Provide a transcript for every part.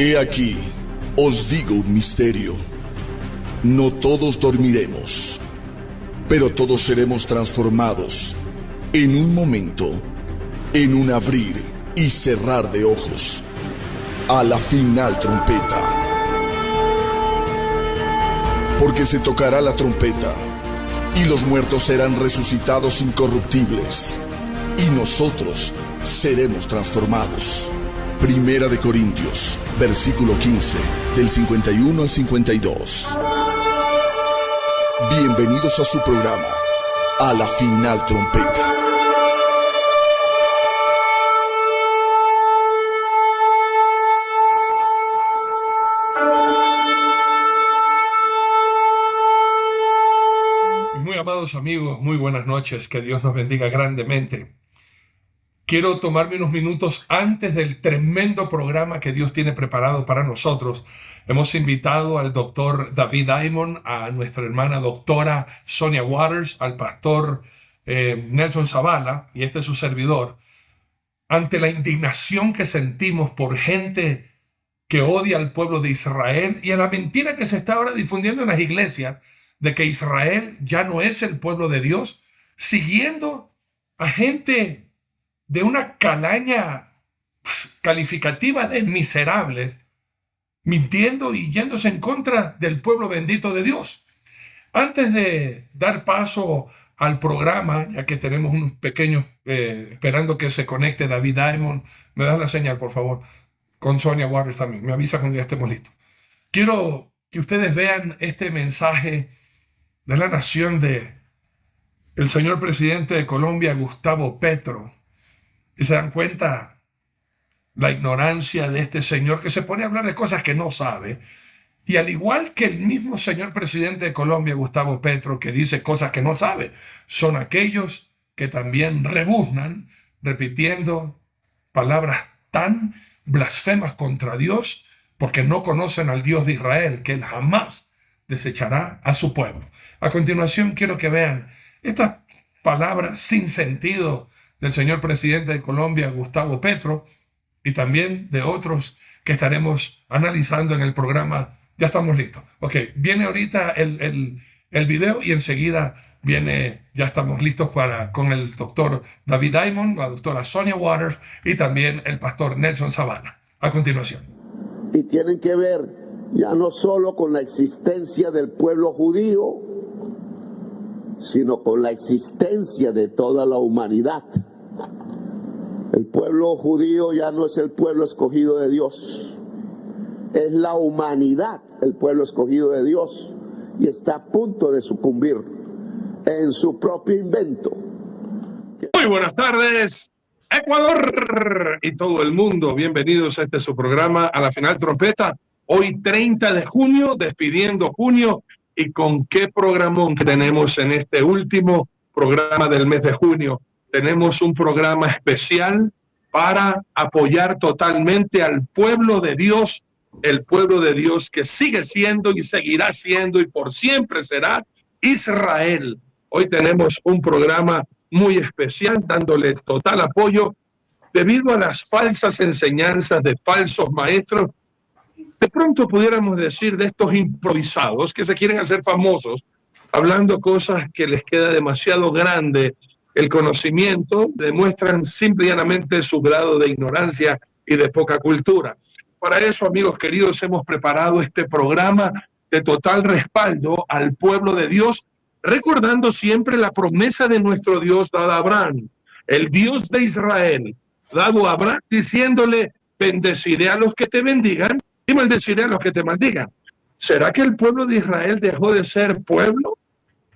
He aquí, os digo un misterio. No todos dormiremos, pero todos seremos transformados en un momento, en un abrir y cerrar de ojos, a la final trompeta. Porque se tocará la trompeta, y los muertos serán resucitados incorruptibles, y nosotros seremos transformados. Primera de Corintios, versículo 15, del 51 al 52. Bienvenidos a su programa, A la Final Trompeta. Muy amados amigos, muy buenas noches, que Dios nos bendiga grandemente. Quiero tomarme unos minutos antes del tremendo programa que Dios tiene preparado para nosotros. Hemos invitado al doctor David Diamond, a nuestra hermana doctora Sonia Waters, al pastor Nelson Zavala, y este es su servidor, ante la indignación que sentimos por gente que odia al pueblo de Israel y a la mentira que se está ahora difundiendo en las iglesias de que Israel ya no es el pueblo de Dios, siguiendo a gente de una calaña calificativa de miserables, mintiendo y yéndose en contra del pueblo bendito de Dios. Antes de dar paso al programa, ya que tenemos unos pequeños, esperando que se conecte David Diamond, me das la señal, por favor, con Sonia Waters también, me avisa cuando ya estemos listos. Quiero que ustedes vean este mensaje de la nación de el señor presidente de Colombia, Gustavo Petro, y se dan cuenta la ignorancia de este señor que se pone a hablar de cosas que no sabe. Y al igual que el mismo señor presidente de Colombia, Gustavo Petro, que dice cosas que no sabe, son aquellos que también rebuznan repitiendo palabras tan blasfemas contra Dios porque no conocen al Dios de Israel, que Él jamás desechará a su pueblo. A continuación quiero que vean estas palabras sin sentido del señor presidente de Colombia, Gustavo Petro, y también de otros que estaremos analizando en el programa. Ya estamos listos. Ok, viene ahorita el video y enseguida ya estamos listos con el doctor David Diamond, la doctora Sonia Waters y también el pastor Nelson Zavala. A continuación. Y tienen que ver ya no solo con la existencia del pueblo judío, sino con la existencia de toda la humanidad. El pueblo judío ya no es el pueblo escogido de Dios, es la humanidad el pueblo escogido de Dios, y está a punto de sucumbir en su propio invento. Muy buenas tardes, Ecuador y todo el mundo. Bienvenidos a su programa, A la Final Trompeta. Hoy 30 de junio, despidiendo junio, y con qué programón que tenemos en este último programa del mes de junio. Tenemos un programa especial para apoyar totalmente al pueblo de Dios, el pueblo de Dios que sigue siendo y seguirá siendo y por siempre será Israel. Hoy tenemos un programa muy especial dándole total apoyo debido a las falsas enseñanzas de falsos maestros. De pronto pudiéramos decir de estos improvisados que se quieren hacer famosos, hablando cosas que les queda demasiado grande el conocimiento, demuestran simple y llanamente su grado de ignorancia y de poca cultura. Para eso, amigos queridos, hemos preparado este programa de total respaldo al pueblo de Dios, recordando siempre la promesa de nuestro Dios dada a Abraham, el Dios de Israel, dado a Abraham, diciéndole: bendeciré a los que te bendigan y maldeciré a los que te maldigan. ¿Será que el pueblo de Israel dejó de ser pueblo?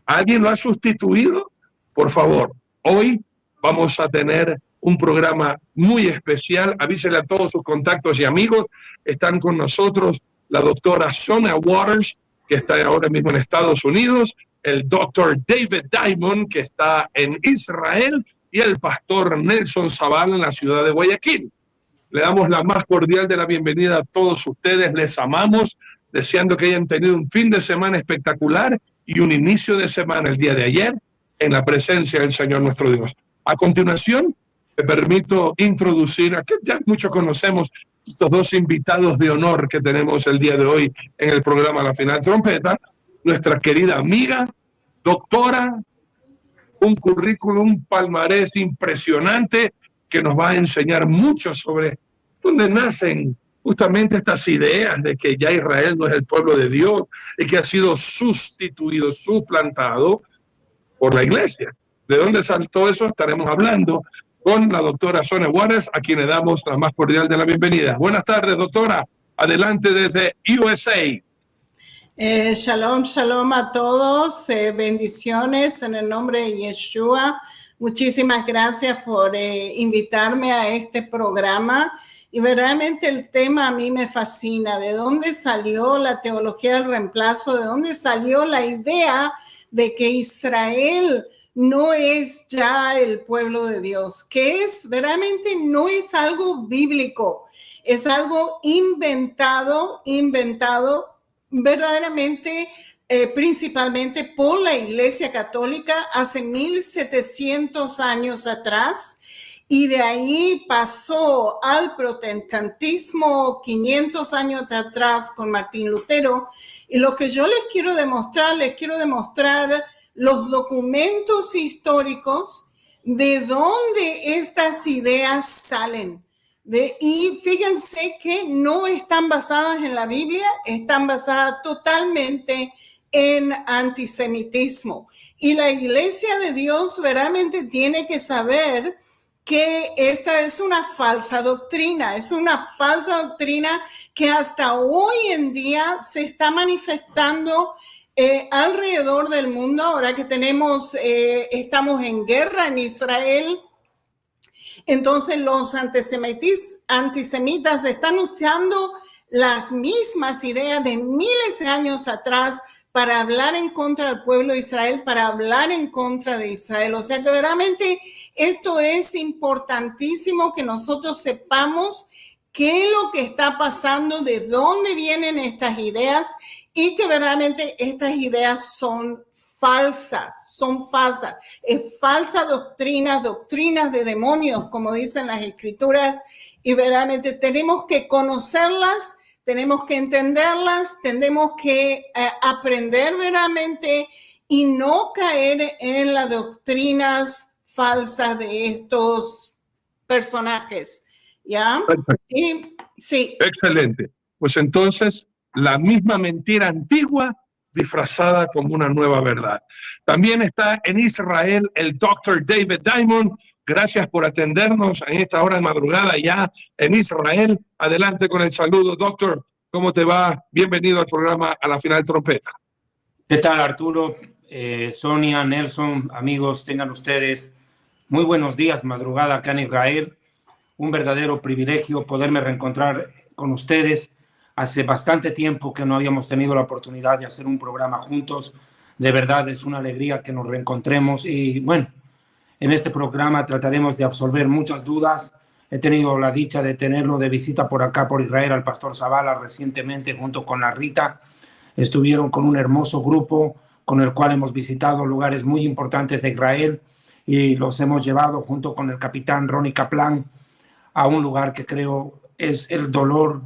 ¿Alguien lo ha sustituido? Por favor, hoy vamos a tener un programa muy especial. Avísele a todos sus contactos y amigos. Están con nosotros la doctora Sonia Waters, que está ahora mismo en Estados Unidos, el doctor David Diamond, que está en Israel, y el pastor Nelson Zavala en la ciudad de Guayaquil. Le damos la más cordial de la bienvenida a todos ustedes. Les amamos, deseando que hayan tenido un fin de semana espectacular y un inicio de semana el día de ayer en la presencia del Señor nuestro Dios. A continuación, me permito introducir a que ya muchos conocemos estos dos invitados de honor que tenemos el día de hoy en el programa La Final Trompeta. Nuestra querida amiga, doctora, un currículum, un palmarés impresionante que nos va a enseñar mucho sobre dónde nacen justamente estas ideas de que ya Israel no es el pueblo de Dios y que ha sido sustituido, suplantado por la iglesia. ¿De dónde saltó eso? Estaremos hablando con la doctora Sonia Juárez, a quien le damos la más cordial de la bienvenida. Buenas tardes, doctora. Adelante desde USA. Shalom, shalom a todos. Bendiciones en el nombre de Yeshua. Muchísimas gracias por invitarme a este programa. Y verdaderamente el tema a mí me fascina. ¿De dónde salió la teología del reemplazo? ¿De dónde salió la idea de que Israel no es ya el pueblo de Dios? Que es, verdaderamente no es algo bíblico. Es algo inventado verdaderamente, principalmente por la Iglesia Católica hace 1700 años atrás, y de ahí pasó al protestantismo 500 años atrás con Martín Lutero. Y lo que yo les quiero demostrar los documentos históricos de dónde estas ideas salen. Y fíjense que no están basadas en la Biblia, están basadas totalmente en antisemitismo. Y la Iglesia de Dios verdaderamente tiene que saber que esta es una falsa doctrina, que hasta hoy en día se está manifestando alrededor del mundo. Ahora que estamos en guerra en Israel, entonces los antisemitas están usando las mismas ideas de miles de años atrás para hablar en contra del pueblo de Israel, para hablar en contra de Israel. O sea que verdaderamente esto es importantísimo, que nosotros sepamos qué es lo que está pasando, de dónde vienen estas ideas, y que verdaderamente estas ideas son falsas. Es falsa doctrinas de demonios, como dicen las escrituras, y verdaderamente tenemos que conocerlas, tenemos que entenderlas, tenemos que aprender verdaderamente y no caer en las doctrinas falsas de estos personajes, ¿ya? Y, sí. Excelente. Pues entonces, la misma mentira antigua disfrazada como una nueva verdad. También está en Israel el Dr. David Diamond. Gracias por atendernos en esta hora de madrugada ya en Israel. Adelante con el saludo, doctor. ¿Cómo te va? Bienvenido al programa A la Final Trompeta. ¿Qué tal, Arturo? Sonia, Nelson, amigos, tengan ustedes muy buenos días, madrugada acá en Israel. Un verdadero privilegio poderme reencontrar con ustedes. Hace bastante tiempo que no habíamos tenido la oportunidad de hacer un programa juntos. De verdad es una alegría que nos reencontremos, y bueno, en este programa trataremos de absolver muchas dudas. He tenido la dicha de tenerlo de visita por acá, por Israel, al pastor Zavala recientemente, junto con la Rita. Estuvieron con un hermoso grupo con el cual hemos visitado lugares muy importantes de Israel, y los hemos llevado junto con el capitán Ronnie Kaplan a un lugar que creo es el dolor,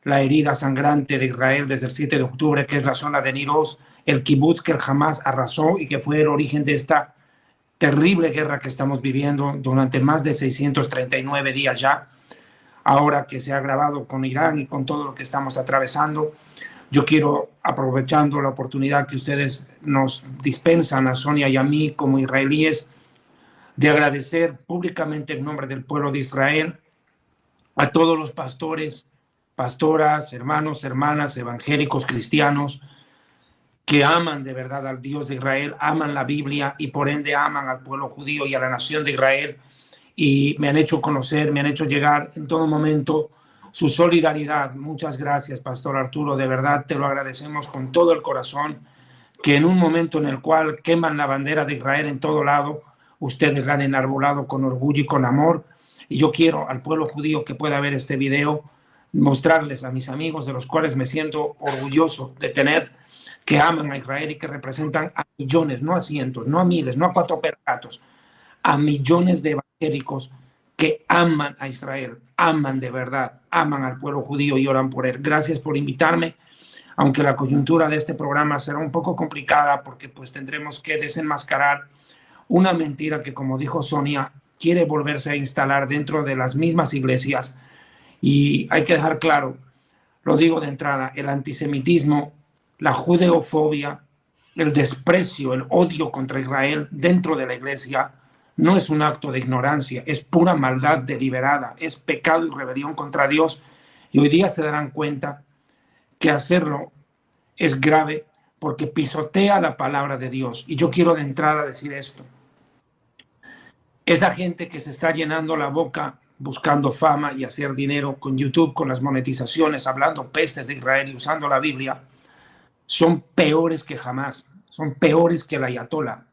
la herida sangrante de Israel desde el 7 de octubre, que es la zona de Nir Oz, el kibutz que el Hamas arrasó y que fue el origen de esta terrible guerra que estamos viviendo durante más de 639 días ya, ahora que se ha agravado con Irán y con todo lo que estamos atravesando. Yo quiero, aprovechando la oportunidad que ustedes nos dispensan a Sonia y a mí como israelíes, de agradecer públicamente en nombre del pueblo de Israel a todos los pastores, pastoras, hermanos, hermanas, evangélicos, cristianos, que aman de verdad al Dios de Israel, aman la Biblia y por ende aman al pueblo judío y a la nación de Israel, y me han hecho conocer, me han hecho llegar en todo momento su solidaridad. Muchas gracias, Pastor Arturo, de verdad te lo agradecemos con todo el corazón, que en un momento en el cual queman la bandera de Israel en todo lado, ustedes la han enarbolado con orgullo y con amor. Y yo quiero al pueblo judío que pueda ver este video, mostrarles a mis amigos, de los cuales me siento orgulloso de tener, que aman a Israel y que representan a millones, no a cientos, no a miles, no a 4 percatos, a millones de evangélicos que aman a Israel, aman de verdad, aman al pueblo judío y oran por él. Gracias por invitarme, aunque la coyuntura de este programa será un poco complicada porque pues tendremos que desenmascarar una mentira que, como dijo Sonia, quiere volverse a instalar dentro de las mismas iglesias. Y hay que dejar claro, lo digo de entrada, el antisemitismo, la judeofobia, el desprecio, el odio contra Israel dentro de la iglesia no es un acto de ignorancia, es pura maldad deliberada, es pecado y rebelión contra Dios. Y hoy día se darán cuenta que hacerlo es grave porque pisotea la palabra de Dios. Y yo quiero de entrada decir esto. Esa gente que se está llenando la boca buscando fama y hacer dinero con YouTube, con las monetizaciones, hablando pestes de Israel y usando la Biblia, son peores que jamás, son peores que el Ayatollah,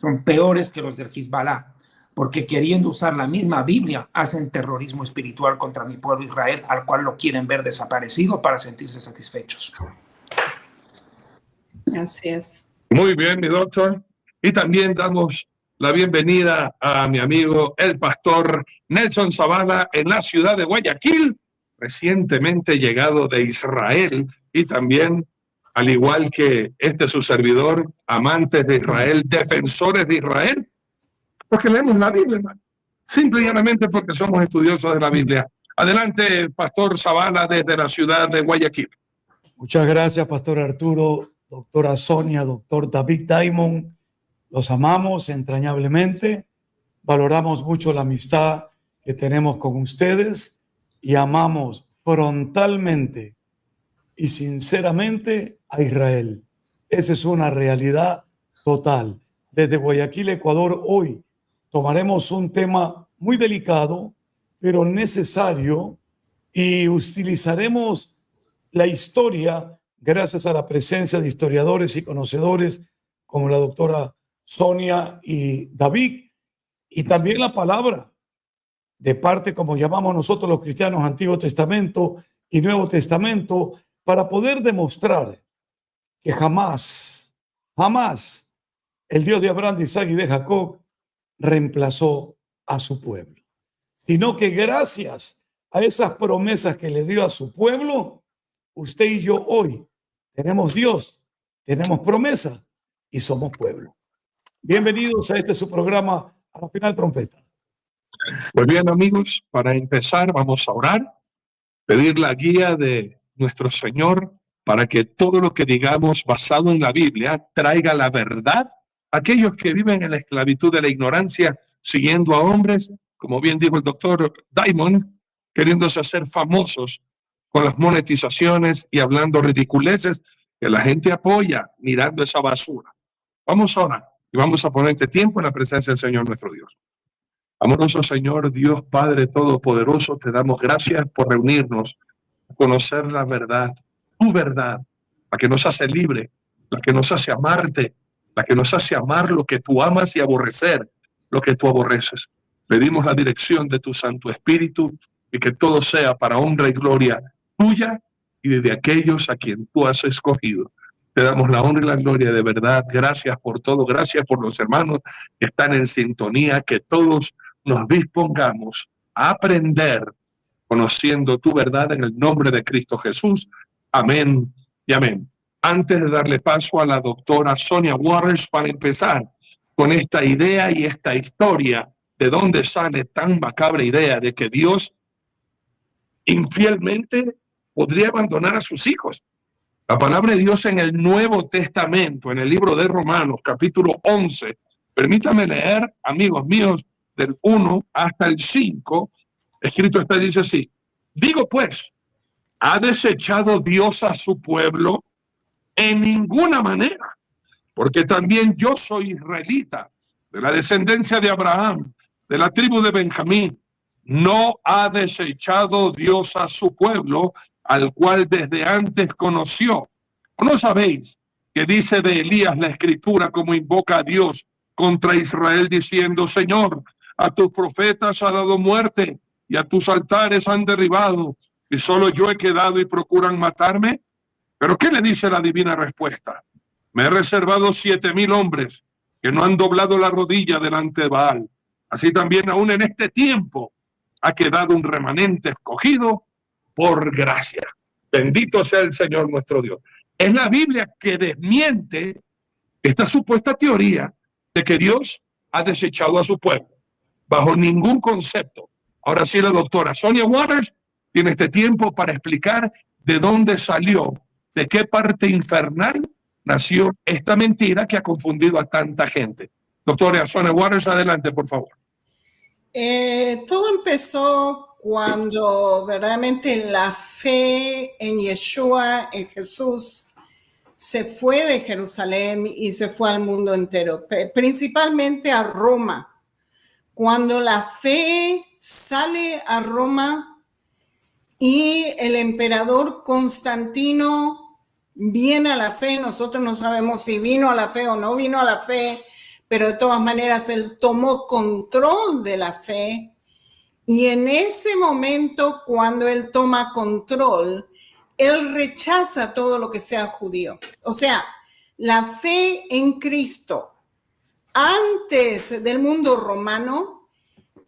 son peores que los del Hezbollah, porque queriendo usar la misma Biblia hacen terrorismo espiritual contra mi pueblo Israel, al cual lo quieren ver desaparecido para sentirse satisfechos. Así es. Muy bien, mi doctor. Y también damos la bienvenida a mi amigo el pastor Nelson Zavala en la ciudad de Guayaquil, recientemente llegado de Israel, y también, al igual que su servidor, amantes de Israel, defensores de Israel, porque leemos la Biblia, simple y llanamente porque somos estudiosos de la Biblia. Adelante, pastor Zavala, desde la ciudad de Guayaquil. Muchas gracias, pastor Arturo, doctora Sonia, doctor David Diamond. Los amamos entrañablemente, valoramos mucho la amistad que tenemos con ustedes y amamos frontalmente y sinceramente a Israel. Esa es una realidad total. Desde Guayaquil, Ecuador, hoy tomaremos un tema muy delicado, pero necesario, y utilizaremos la historia gracias a la presencia de historiadores y conocedores como la doctora Sonia y David, y también la palabra de parte, como llamamos nosotros los cristianos, Antiguo Testamento y Nuevo Testamento, para poder demostrar que jamás el Dios de Abraham, de Isaac y de Jacob reemplazó a su pueblo, sino que gracias a esas promesas que le dio a su pueblo, usted y yo hoy tenemos Dios, tenemos promesa y somos pueblo. Bienvenidos a su programa, A la Final Trompeta. Pues bien, amigos, para empezar vamos a orar, pedir la guía de nuestro Señor para que todo lo que digamos basado en la Biblia traiga la verdad a aquellos que viven en la esclavitud de la ignorancia, siguiendo a hombres, como bien dijo el doctor Diamond, queriéndose hacer famosos con las monetizaciones y hablando ridiculeces que la gente apoya mirando esa basura. Vamos a orar y vamos a poner este tiempo en la presencia del Señor nuestro Dios. Amoroso Señor, Dios Padre Todopoderoso, te damos gracias por reunirnos, a conocer la verdad, tu verdad, la que nos hace libre, la que nos hace amarte, la que nos hace amar lo que tú amas y aborrecer lo que tú aborreces. Pedimos la dirección de tu Santo Espíritu y que todo sea para honra y gloria tuya y de aquellos a quien tú has escogido. Te damos la honra y la gloria de verdad. Gracias por todo. Gracias por los hermanos que están en sintonía. Que todos nos dispongamos a aprender conociendo tu verdad en el nombre de Cristo Jesús. Amén y amén. Antes de darle paso a la doctora Sonia Waters para empezar con esta idea y esta historia, de dónde sale tan macabra idea de que Dios infielmente podría abandonar a sus hijos. La palabra de Dios en el Nuevo Testamento, en el libro de Romanos, capítulo 11, permítame leer, amigos míos, del 1 hasta el 5, escrito está, dice así: digo pues, ¿ha desechado Dios a su pueblo? En ninguna manera, porque también yo soy israelita, de la descendencia de Abraham, de la tribu de Benjamín. No ha desechado Dios a su pueblo, al cual desde antes conoció. ¿O no sabéis que dice de Elías la Escritura como invoca a Dios contra Israel diciendo: Señor, a tus profetas ha dado muerte y a tus altares han derribado, y solo yo he quedado y procuran matarme? ¿Pero qué le dice la divina respuesta? Me he reservado 7,000 hombres que no han doblado la rodilla delante de Baal. Así también aún en este tiempo ha quedado un remanente escogido por gracia. Bendito sea el Señor nuestro Dios. Es la Biblia que desmiente esta supuesta teoría de que Dios ha desechado a su pueblo, bajo ningún concepto. Ahora sí, la doctora Sonia Waters tiene este tiempo para explicar de dónde salió, de qué parte infernal nació esta mentira que ha confundido a tanta gente. Doctora Sonia Waters, adelante, por favor. Todo empezó cuando verdaderamente la fe en Yeshua, en Jesús, se fue de Jerusalén y se fue al mundo entero, principalmente a Roma. Cuando la fe sale a Roma y el emperador Constantino viene a la fe, nosotros no sabemos si vino a la fe o no vino a la fe, pero de todas maneras él tomó control de la fe. Y en ese momento, cuando él toma control, él rechaza todo lo que sea judío. O sea, la fe en Cristo antes del mundo romano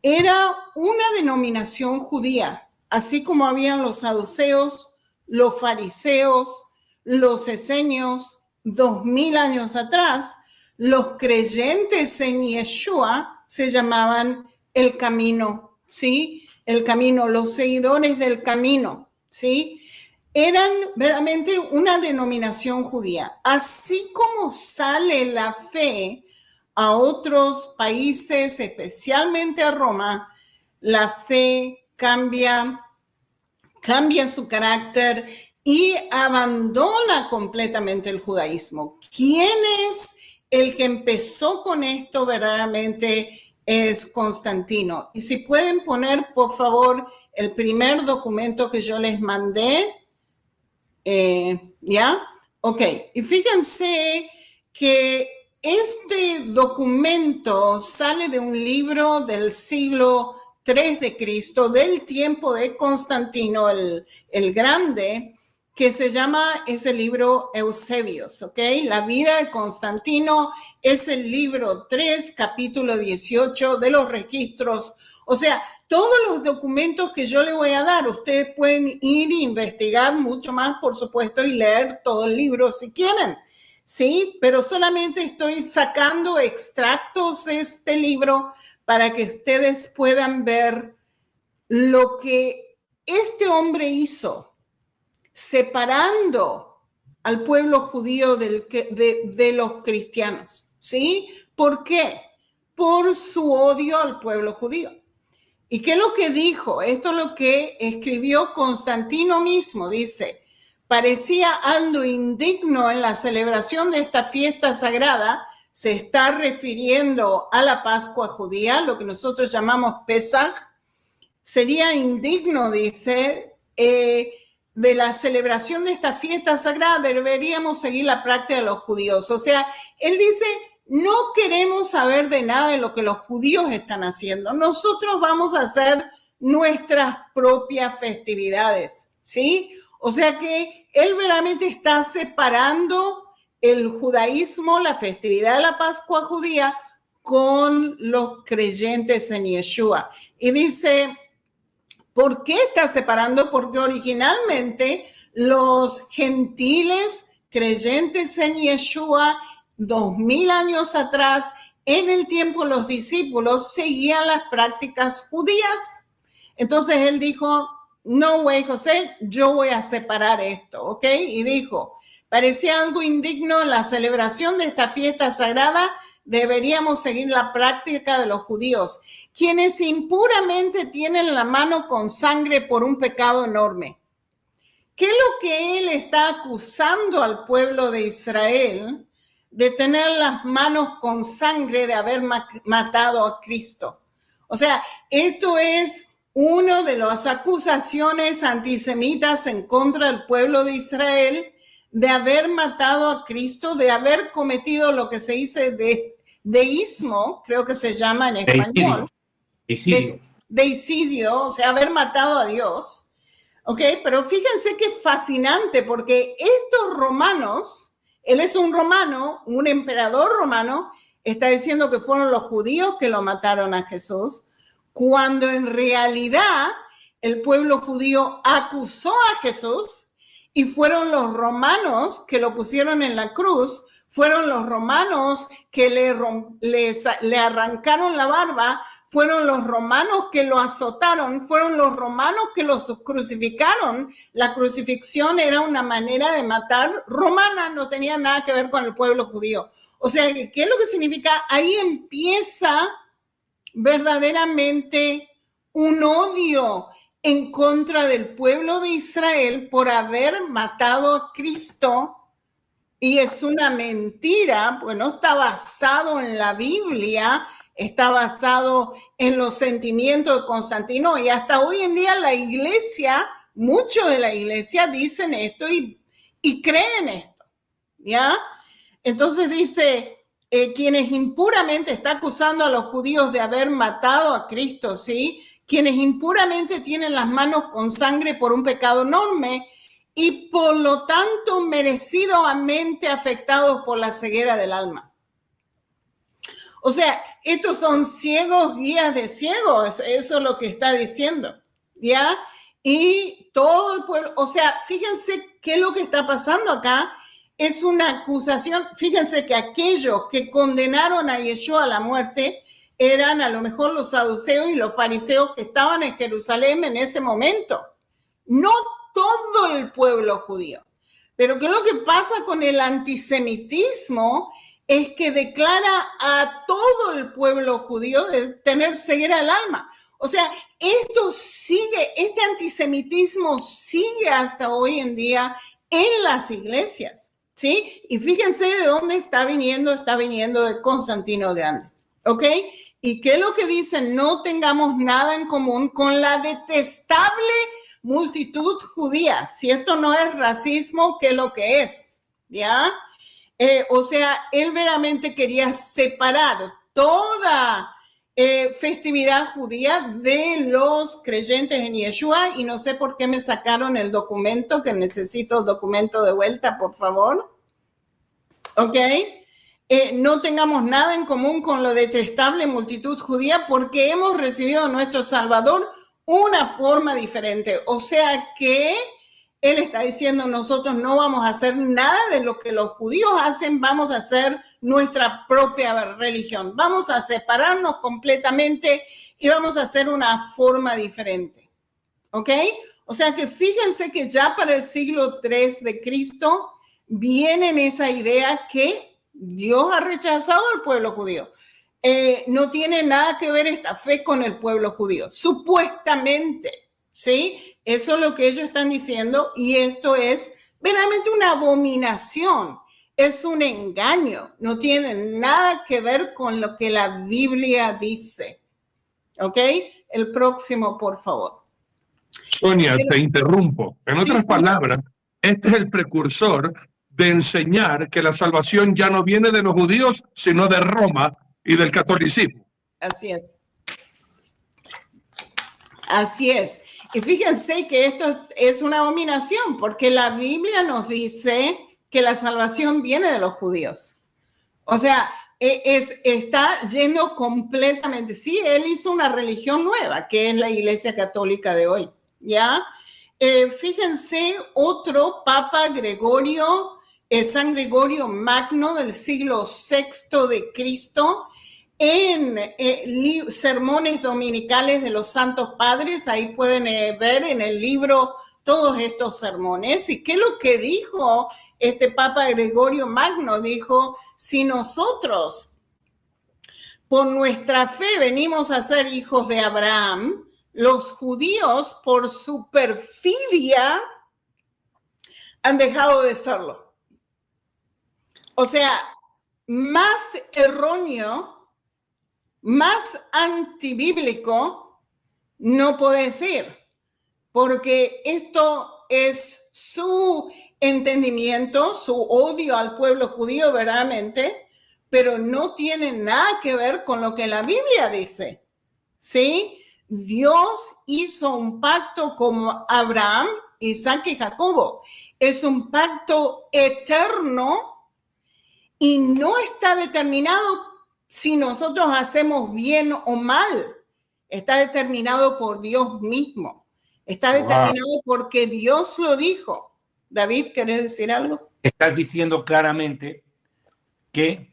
era una denominación judía, así como habían los saduceos, los fariseos, los esenios, 2000 años atrás. Los creyentes en Yeshua se llamaban el camino, ¿sí? El camino, los seguidores del camino, ¿sí? Eran verdaderamente una denominación judía. Así como sale la fe a otros países, especialmente a Roma, la fe cambia su carácter y abandona completamente el judaísmo. ¿Quién es el que empezó con esto verdaderamente? Es Constantino. Y si pueden poner, por favor, el primer documento que yo les mandé. ¿Ya? Ok. Y fíjense que este documento sale de un libro del siglo III de Cristo, del tiempo de Constantino el Grande, que se llama ese libro Eusebios, ¿ok? La vida de Constantino es el libro 3, capítulo 18 de los registros. O sea, todos los documentos que yo le voy a dar, ustedes pueden ir e investigar mucho más, por supuesto, y leer todo el libro si quieren, ¿sí? Pero solamente estoy sacando extractos de este libro para que ustedes puedan ver lo que este hombre hizo, separando al pueblo judío de los cristianos, ¿sí? ¿Por qué? Por su odio al pueblo judío. ¿Y qué es lo que dijo? Esto es lo que escribió Constantino mismo. Dice, parecía algo indigno en la celebración de esta fiesta sagrada. Se está refiriendo a la Pascua judía, lo que nosotros llamamos Pesaj. Sería indigno, dice, de la celebración de esta fiesta sagrada, deberíamos seguir la práctica de los judíos. O sea, él dice, no queremos saber de nada de lo que los judíos están haciendo. Nosotros vamos a hacer nuestras propias festividades, ¿sí? O sea que él verdaderamente está separando el judaísmo, la festividad de la Pascua judía, con los creyentes en Yeshua. Y dice, ¿por qué está separando? Porque originalmente los gentiles creyentes en Yeshua, 2000 años atrás, en el tiempo los discípulos seguían las prácticas judías. Entonces él dijo, no, güey, José, yo voy a separar esto, ¿ok? Y dijo, parecía algo indigno en la celebración de esta fiesta sagrada, deberíamos seguir la práctica de los judíos, quienes impuramente tienen la mano con sangre por un pecado enorme. ¿Qué es lo que él está acusando al pueblo de Israel? De tener las manos con sangre, de haber matado a Cristo. O sea, esto es una de las acusaciones antisemitas en contra del pueblo de Israel, de haber matado a Cristo, de haber cometido lo que se dice deísmo, creo que se llama en español. Deicidio, o sea, haber matado a Dios. Ok, pero fíjense qué fascinante, porque estos romanos, él es un romano, un emperador romano, está diciendo que fueron los judíos que lo mataron a Jesús, cuando en realidad el pueblo judío acusó a Jesús y fueron los romanos que lo pusieron en la cruz, fueron los romanos que le arrancaron la barba, fueron los romanos que lo azotaron, fueron los romanos que los crucificaron. La crucifixión era una manera de matar romana, no tenía nada que ver con el pueblo judío. O sea, ¿qué es lo que significa? Ahí empieza verdaderamente un odio en contra del pueblo de Israel por haber matado a Cristo. Y es una mentira, pues no está basado en la Biblia, está basado en los sentimientos de Constantino. Y hasta hoy en día la iglesia, muchos de la iglesia dicen esto y creen esto, ¿ya? Entonces dice, quienes impuramente, está acusando a los judíos de haber matado a Cristo, ¿sí? Quienes impuramente tienen las manos con sangre por un pecado enorme y por lo tanto merecidamente afectados por la ceguera del alma. O sea, estos son ciegos, guías de ciegos, eso es lo que está diciendo, ¿ya? Y todo el pueblo, o sea, fíjense qué es lo que está pasando acá, es una acusación. Fíjense que aquellos que condenaron a Yeshua a la muerte eran a lo mejor los saduceos y los fariseos que estaban en Jerusalén en ese momento, no todo el pueblo judío. Pero ¿qué es lo que pasa con el antisemitismo? Es que declara a todo el pueblo judío de tener ceguera del alma. O sea, esto sigue, este antisemitismo sigue hasta hoy en día en las iglesias, ¿sí? Y fíjense de dónde está viniendo de Constantino el Grande, ¿ok? ¿Y qué es lo que dicen? No tengamos nada en común con la detestable multitud judía. Si esto no es racismo, ¿qué es lo que es? ¿Ya? O sea, él verdaderamente quería separar toda festividad judía de los creyentes en Yeshua, y no sé por qué me sacaron el documento, que necesito el documento de vuelta, por favor. ¿Ok? No tengamos nada en común con la detestable multitud judía porque hemos recibido a nuestro Salvador una forma diferente. O sea que él está diciendo, nosotros no vamos a hacer nada de lo que los judíos hacen, vamos a hacer nuestra propia religión. Vamos a separarnos completamente y vamos a hacer una forma diferente. ¿Ok? O sea que fíjense que ya para el siglo III de Cristo viene en esa idea que Dios ha rechazado al pueblo judío. No tiene nada que ver esta fe con el pueblo judío, supuestamente, ¿sí? Eso es lo que ellos están diciendo, y esto es verdaderamente una abominación, es un engaño, no tiene nada que ver con lo que la Biblia dice. ¿Ok? El próximo, por favor. Sonia, te interrumpo. En otras palabras, este es el precursor de enseñar que la salvación ya no viene de los judíos, sino de Roma y del catolicismo. Así es. Así es. Y fíjense que esto es una abominación, porque la Biblia nos dice que la salvación viene de los judíos. O sea, está yendo completamente. Sí, él hizo una religión nueva, que es la Iglesia Católica de hoy, ¿ya? Fíjense, otro Papa Gregorio, San Gregorio Magno del siglo VI de Cristo, en sermones dominicales de los Santos Padres, ahí pueden ver en el libro todos estos sermones. ¿Y qué es lo que dijo este Papa Gregorio Magno? Dijo, si nosotros por nuestra fe venimos a ser hijos de Abraham, los judíos por su perfidia han dejado de serlo. O sea, más erróneo, más antibíblico no puede decir, porque esto es su entendimiento, su odio al pueblo judío verdaderamente, pero no tiene nada que ver con lo que la Biblia dice, ¿sí? Dios hizo un pacto con Abraham, Isaac y Jacobo. Es un pacto eterno y no está determinado si nosotros hacemos bien o mal. está determinado por Dios mismo. Está determinado porque Dios lo dijo. David, ¿querés decir algo? Estás diciendo claramente que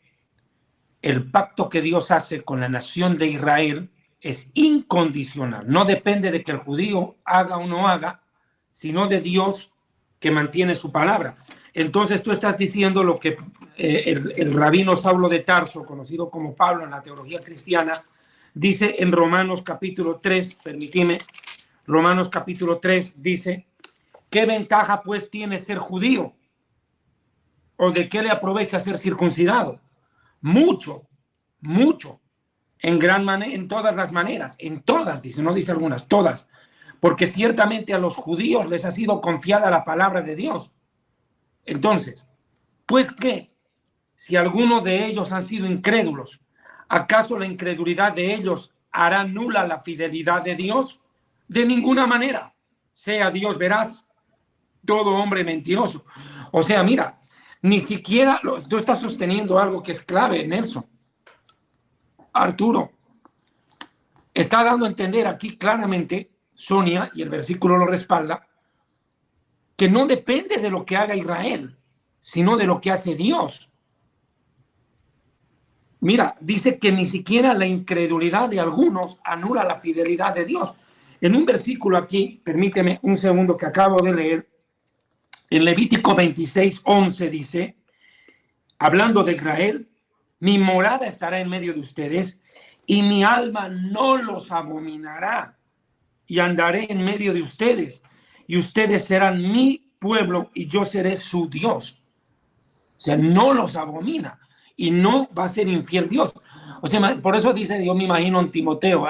el pacto que Dios hace con la nación de Israel es incondicional. No depende de que el judío haga o no haga, sino de Dios que mantiene su palabra. Entonces tú estás diciendo lo que el rabino Saulo de Tarso, conocido como Pablo en la teología cristiana, dice en Romanos capítulo 3, permíteme, Romanos capítulo 3 dice, ¿qué ventaja pues tiene ser judío? ¿O de qué le aprovecha ser circuncidado? Mucho, mucho, en todas las maneras, en todas, dice, no dice algunas, todas, porque ciertamente a los judíos les ha sido confiada la palabra de Dios. Entonces, pues ¿qué? Si alguno de ellos han sido incrédulos, ¿acaso la incredulidad de ellos hará nula la fidelidad de Dios? De ninguna manera. Sea Dios veraz, todo hombre mentiroso. O sea, mira, ni siquiera tú estás sosteniendo algo que es clave, Nelson. Arturo está dando a entender aquí claramente, Sonia, y el versículo lo respalda, que no depende de lo que haga Israel, sino de lo que hace Dios. Mira, dice que ni siquiera la incredulidad de algunos anula la fidelidad de Dios. En un versículo aquí, permíteme un segundo que acabo de leer, en Levítico 26:11 dice, hablando de Israel, mi morada estará en medio de ustedes y mi alma no los abominará y andaré en medio de ustedes y ustedes serán mi pueblo y yo seré su Dios. O sea, no los abomina y no va a ser infiel Dios. O sea, por eso dice Dios, me imagino en Timoteo,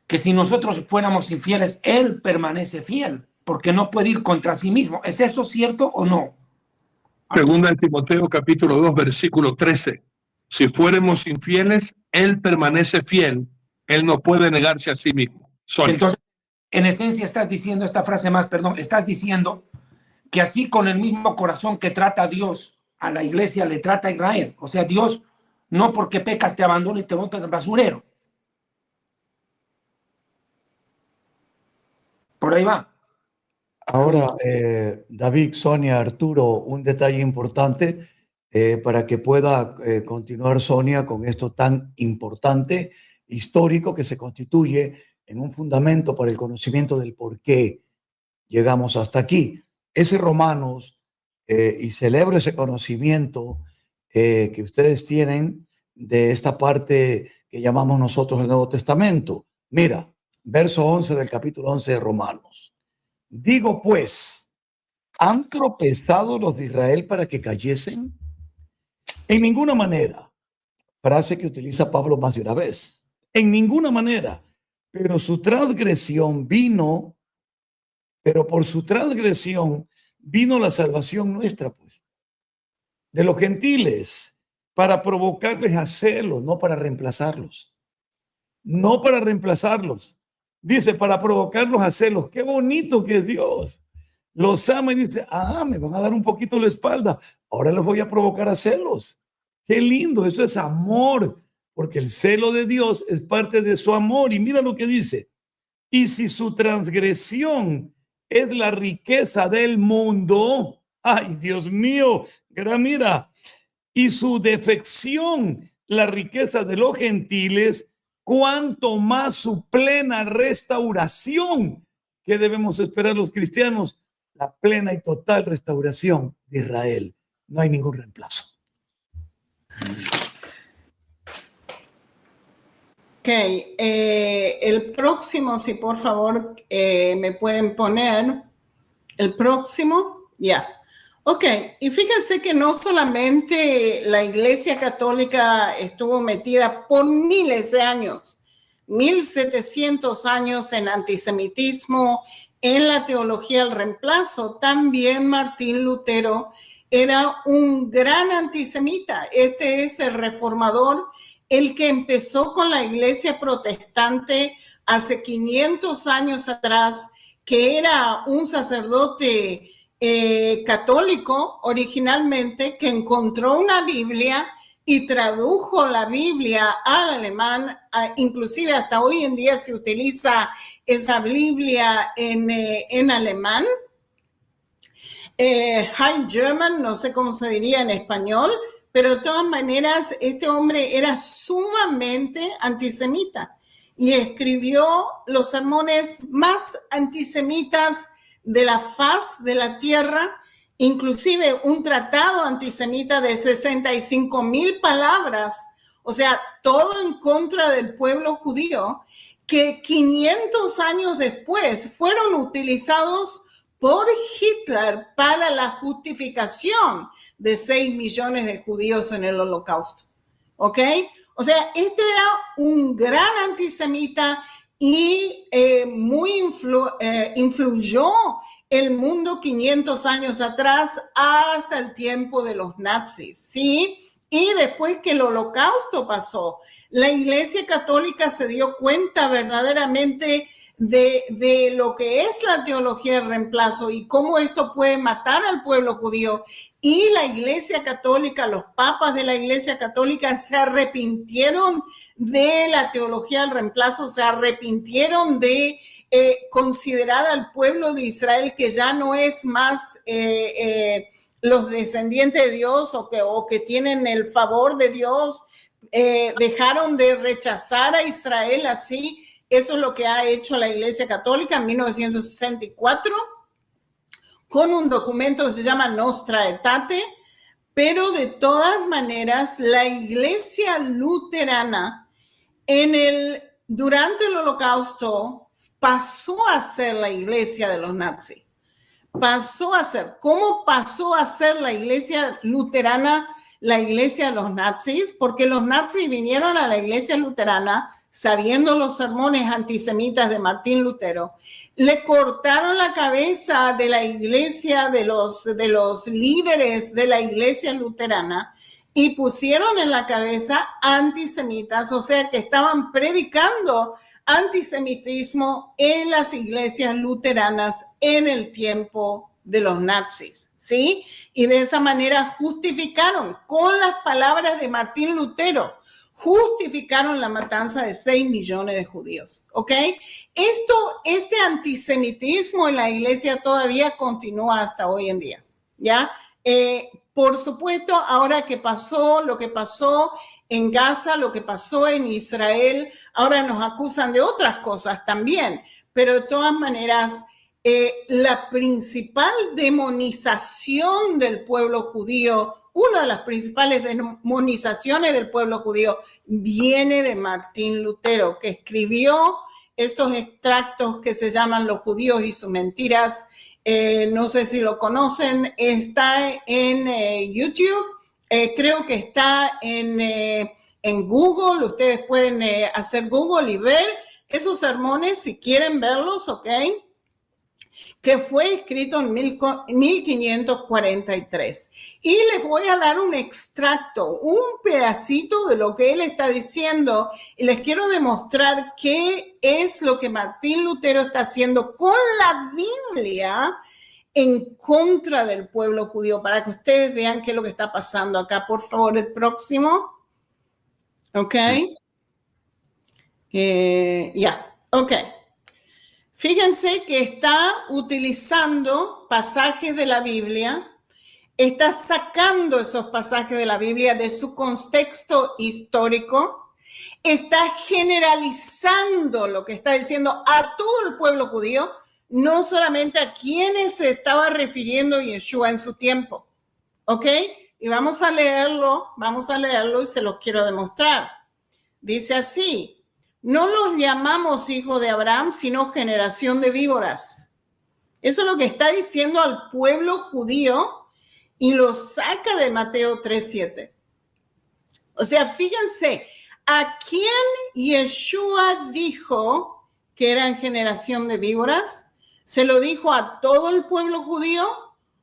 que si nosotros fuéramos infieles, Él permanece fiel, porque no puede ir contra sí mismo. ¿Es eso cierto o no? Segunda de Timoteo capítulo 2, versículo 13. Si fuéramos infieles, Él permanece fiel. Él no puede negarse a sí mismo. Entonces, en esencia estás diciendo esta frase más, perdón, estás diciendo que así con el mismo corazón que trata Dios a la iglesia, le trata a Israel. O sea, Dios no porque pecas te abandona y te bota al basurero. Por ahí va. Ahora, David, Sonia, Arturo, un detalle importante para que pueda continuar Sonia con esto tan importante, histórico, que se constituye en un fundamento para el conocimiento del por qué llegamos hasta aquí. Ese Romanos, y celebro ese conocimiento que ustedes tienen de esta parte que llamamos nosotros el Nuevo Testamento. Mira, verso 11 del capítulo 11 de Romanos. Digo pues, ¿han tropezado los de Israel para que cayesen? En ninguna manera. Frase que utiliza Pablo más de una vez. En ninguna manera. Pero por su transgresión vino la salvación nuestra, pues, de los gentiles, para provocarles a celos, no para reemplazarlos. No para reemplazarlos. Dice, para provocarlos a celos. Qué bonito que es Dios. Los ama y dice, me van a dar un poquito la espalda. Ahora los voy a provocar a celos. Qué lindo, eso es amor. Porque el celo de Dios es parte de su amor. Y mira lo que dice. Y si su transgresión es la riqueza del mundo, ay, Dios mío, mira, y su defección, la riqueza de los gentiles, cuánto más su plena restauración. ¿Qué debemos esperar los cristianos? La plena y total restauración de Israel. No hay ningún reemplazo. Ok, el próximo, si por favor me pueden poner el próximo, ya. Ok, y fíjense que no solamente la Iglesia Católica estuvo metida por miles de años, 1700 años en antisemitismo, en la teología del reemplazo. También Martín Lutero era un gran antisemita. Este es el reformador, el que empezó con la Iglesia protestante hace 500 años atrás, que era un sacerdote católico originalmente, que encontró una Biblia y tradujo la Biblia al alemán. Inclusive hasta hoy en día se utiliza esa Biblia en alemán. High German, no sé cómo se diría en español, pero de todas maneras este hombre era sumamente antisemita y escribió los sermones más antisemitas de la faz de la tierra, inclusive un tratado antisemita de 65,000 palabras, o sea, todo en contra del pueblo judío, que 500 años después fueron utilizados por Hitler para la justificación de 6 millones de judíos en el Holocausto. ¿Ok? O sea, este era un gran antisemita y influyó el mundo 500 años atrás hasta el tiempo de los nazis, ¿sí? Y después que el Holocausto pasó, la Iglesia Católica se dio cuenta verdaderamente de lo que es la teología del reemplazo y cómo esto puede matar al pueblo judío. Y la Iglesia Católica, los papas de la Iglesia Católica se arrepintieron de la teología del reemplazo, se arrepintieron de considerar al pueblo de Israel que ya no es más los descendientes de Dios o que tienen el favor de Dios, dejaron de rechazar a Israel así. Eso es lo que ha hecho la Iglesia Católica en 1964 con un documento que se llama Nostra Aetate, pero de todas maneras la Iglesia luterana durante el Holocausto pasó a ser la iglesia de los nazis. ¿Cómo pasó a ser la iglesia luterana la iglesia de los nazis? Porque los nazis vinieron a la iglesia luterana sabiendo los sermones antisemitas de Martín Lutero, le cortaron la cabeza de la iglesia, de los líderes de la iglesia luterana y pusieron en la cabeza antisemitas, o sea que estaban predicando antisemitismo en las iglesias luteranas en el tiempo de los nazis, ¿sí? Y de esa manera justificaron, con las palabras de Martín Lutero, justificaron la matanza de 6 millones de judíos, ¿ok? Este antisemitismo en la iglesia todavía continúa hasta hoy en día, ¿ya? Por supuesto, ahora que pasó lo que pasó en Gaza, lo que pasó en Israel, ahora nos acusan de otras cosas también, pero de todas maneras, la principal demonización del pueblo judío, una de las principales demonizaciones del pueblo judío viene de Martín Lutero, que escribió estos extractos que se llaman Los judíos y sus mentiras. No sé si lo conocen, está en YouTube, creo que está en Google, ustedes pueden hacer Google y ver esos sermones si quieren verlos, ¿ok? Que fue escrito en 1543. Y les voy a dar un extracto, un pedacito de lo que él está diciendo y les quiero demostrar qué es lo que Martín Lutero está haciendo con la Biblia en contra del pueblo judío, para que ustedes vean qué es lo que está pasando acá. Por favor, el próximo. Ok. Ok. Fíjense que está utilizando pasajes de la Biblia, está sacando esos pasajes de la Biblia de su contexto histórico, está generalizando lo que está diciendo a todo el pueblo judío, no solamente a quienes se estaba refiriendo Yeshua en su tiempo. ¿Ok? Y vamos a leerlo y se los quiero demostrar. Dice así: no los llamamos hijos de Abraham, sino generación de víboras. Eso es lo que está diciendo al pueblo judío y lo saca de Mateo 3:7. O sea, fíjense, ¿a quién Yeshua dijo que eran generación de víboras? ¿Se lo dijo a todo el pueblo judío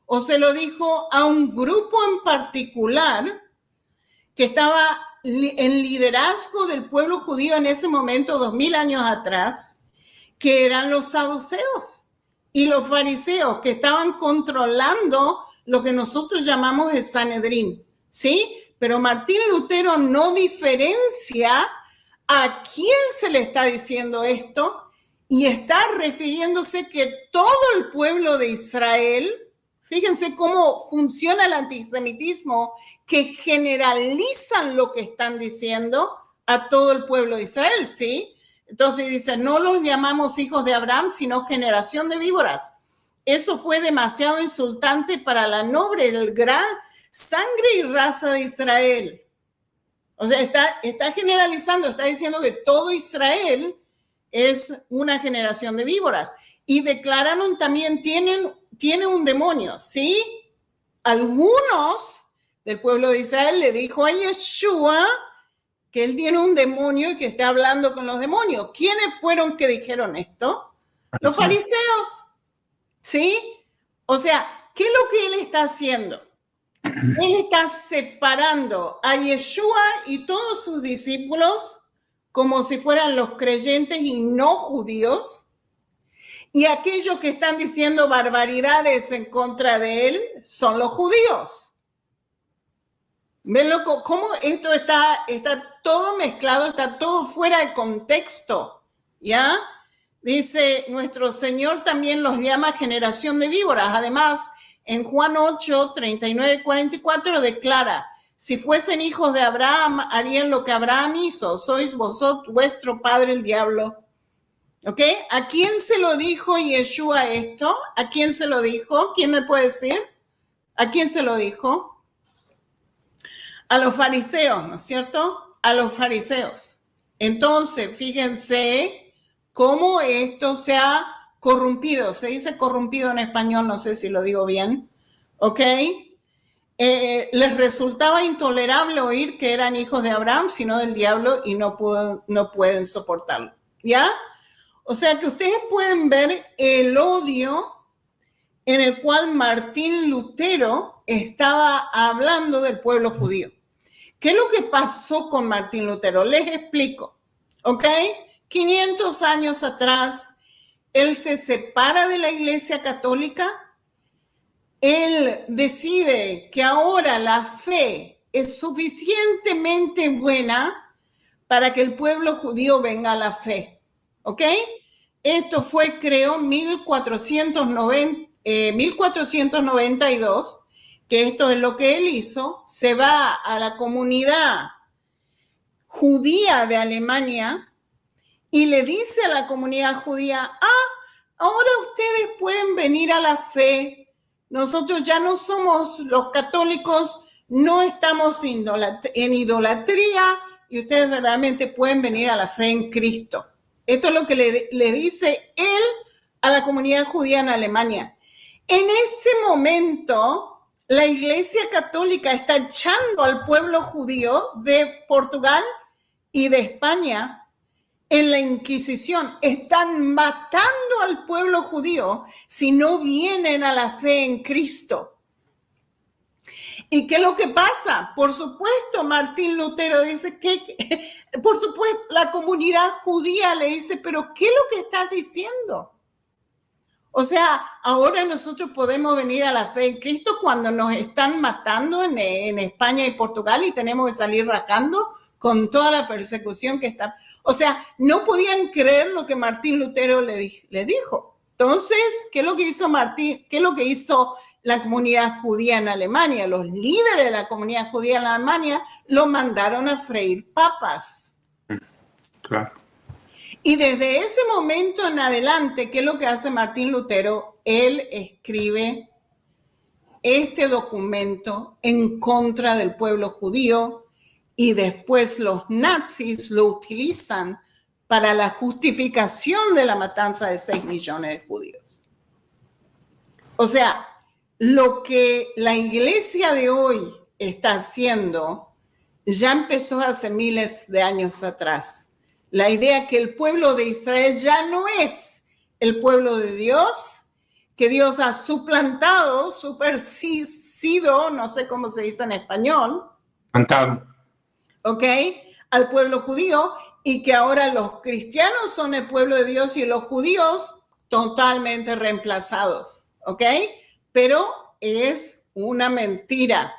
o se lo dijo a un grupo en particular que estaba en liderazgo del pueblo judío en ese momento, 2000 años atrás, que eran los saduceos y los fariseos, que estaban controlando lo que nosotros llamamos el Sanedrín, ¿sí? pero Martín Lutero no diferencia a quién se le está diciendo esto y está refiriéndose que todo el pueblo de Israel, fíjense cómo funciona el antisemitismo, que generalizan lo que están diciendo a todo el pueblo de Israel, ¿sí? Entonces dice, no los llamamos hijos de Abraham, sino generación de víboras. Eso fue demasiado insultante para la noble, el gran sangre y raza de Israel. O sea, está generalizando, está diciendo que todo Israel es una generación de víboras. Y declararon también, tiene un demonio, ¿sí? Algunos del pueblo de Israel le dijo a Yeshua que él tiene un demonio y que está hablando con los demonios. ¿Quiénes fueron que dijeron esto? Los fariseos, ¿sí? O sea, ¿qué es lo que él está haciendo? Él está separando a Yeshua y todos sus discípulos como si fueran los creyentes y no judíos, y aquellos que están diciendo barbaridades en contra de él son los judíos. ¿Ven loco? ¿Cómo esto está todo mezclado, está todo fuera de contexto? ¿Ya? Dice, nuestro Señor también los llama generación de víboras. Además, en Juan 8, 39, 44 declara, si fuesen hijos de Abraham, harían lo que Abraham hizo. Sois vosotros, vuestro padre el diablo. ¿Ok? ¿A quién se lo dijo Yeshua esto? ¿A quién se lo dijo? ¿Quién me puede decir? ¿A quién se lo dijo? A los fariseos, ¿no es cierto? A los fariseos. Entonces, fíjense cómo esto se ha corrompido. Se dice corrompido en español, no sé si lo digo bien. ¿Ok? Les resultaba intolerable oír que eran hijos de Abraham, sino del diablo, y no pueden soportarlo. ¿Ya? O sea que ustedes pueden ver el odio en el cual Martín Lutero estaba hablando del pueblo judío. ¿Qué es lo que pasó con Martín Lutero? Les explico, ¿ok? 500 años atrás, él se separa de la Iglesia Católica. Él decide que ahora la fe es suficientemente buena para que el pueblo judío venga a la fe, ¿ok? Esto fue, creo, 1492, que esto es lo que él hizo. Se va a la comunidad judía de Alemania y le dice a la comunidad judía, ahora ustedes pueden venir a la fe. Nosotros ya no somos los católicos, no estamos en idolatría y ustedes verdaderamente pueden venir a la fe en Cristo. Esto es lo que le dice él a la comunidad judía en Alemania. En ese momento, la Iglesia Católica está echando al pueblo judío de Portugal y de España en la Inquisición. Están matando al pueblo judío si no vienen a la fe en Cristo. ¿Y qué es lo que pasa? Por supuesto, Martín Lutero dice que, por supuesto, la comunidad judía le dice, pero ¿qué es lo que estás diciendo? O sea, ahora nosotros podemos venir a la fe en Cristo cuando nos están matando en España y Portugal y tenemos que salir rajando con toda la persecución que está. O sea, no podían creer lo que Martín Lutero le dijo. Entonces, ¿qué es lo que hizo Martín? ¿Qué es lo que hizo la comunidad judía en Alemania? Los líderes de la comunidad judía en Alemania lo mandaron a freír papas. Claro. Y desde ese momento en adelante, ¿qué es lo que hace Martín Lutero? Él escribe este documento en contra del pueblo judío y después los nazis lo utilizan para la justificación de la matanza de 6 millones de judíos. O sea, lo que la iglesia de hoy está haciendo ya empezó hace miles de años atrás. La idea que el pueblo de Israel ya no es el pueblo de Dios, que Dios ha suplantado, supersido, no sé cómo se dice en español. Cantado. ¿Ok? Al pueblo judío, y que ahora los cristianos son el pueblo de Dios y los judíos totalmente reemplazados. ¿Ok? Pero es una mentira.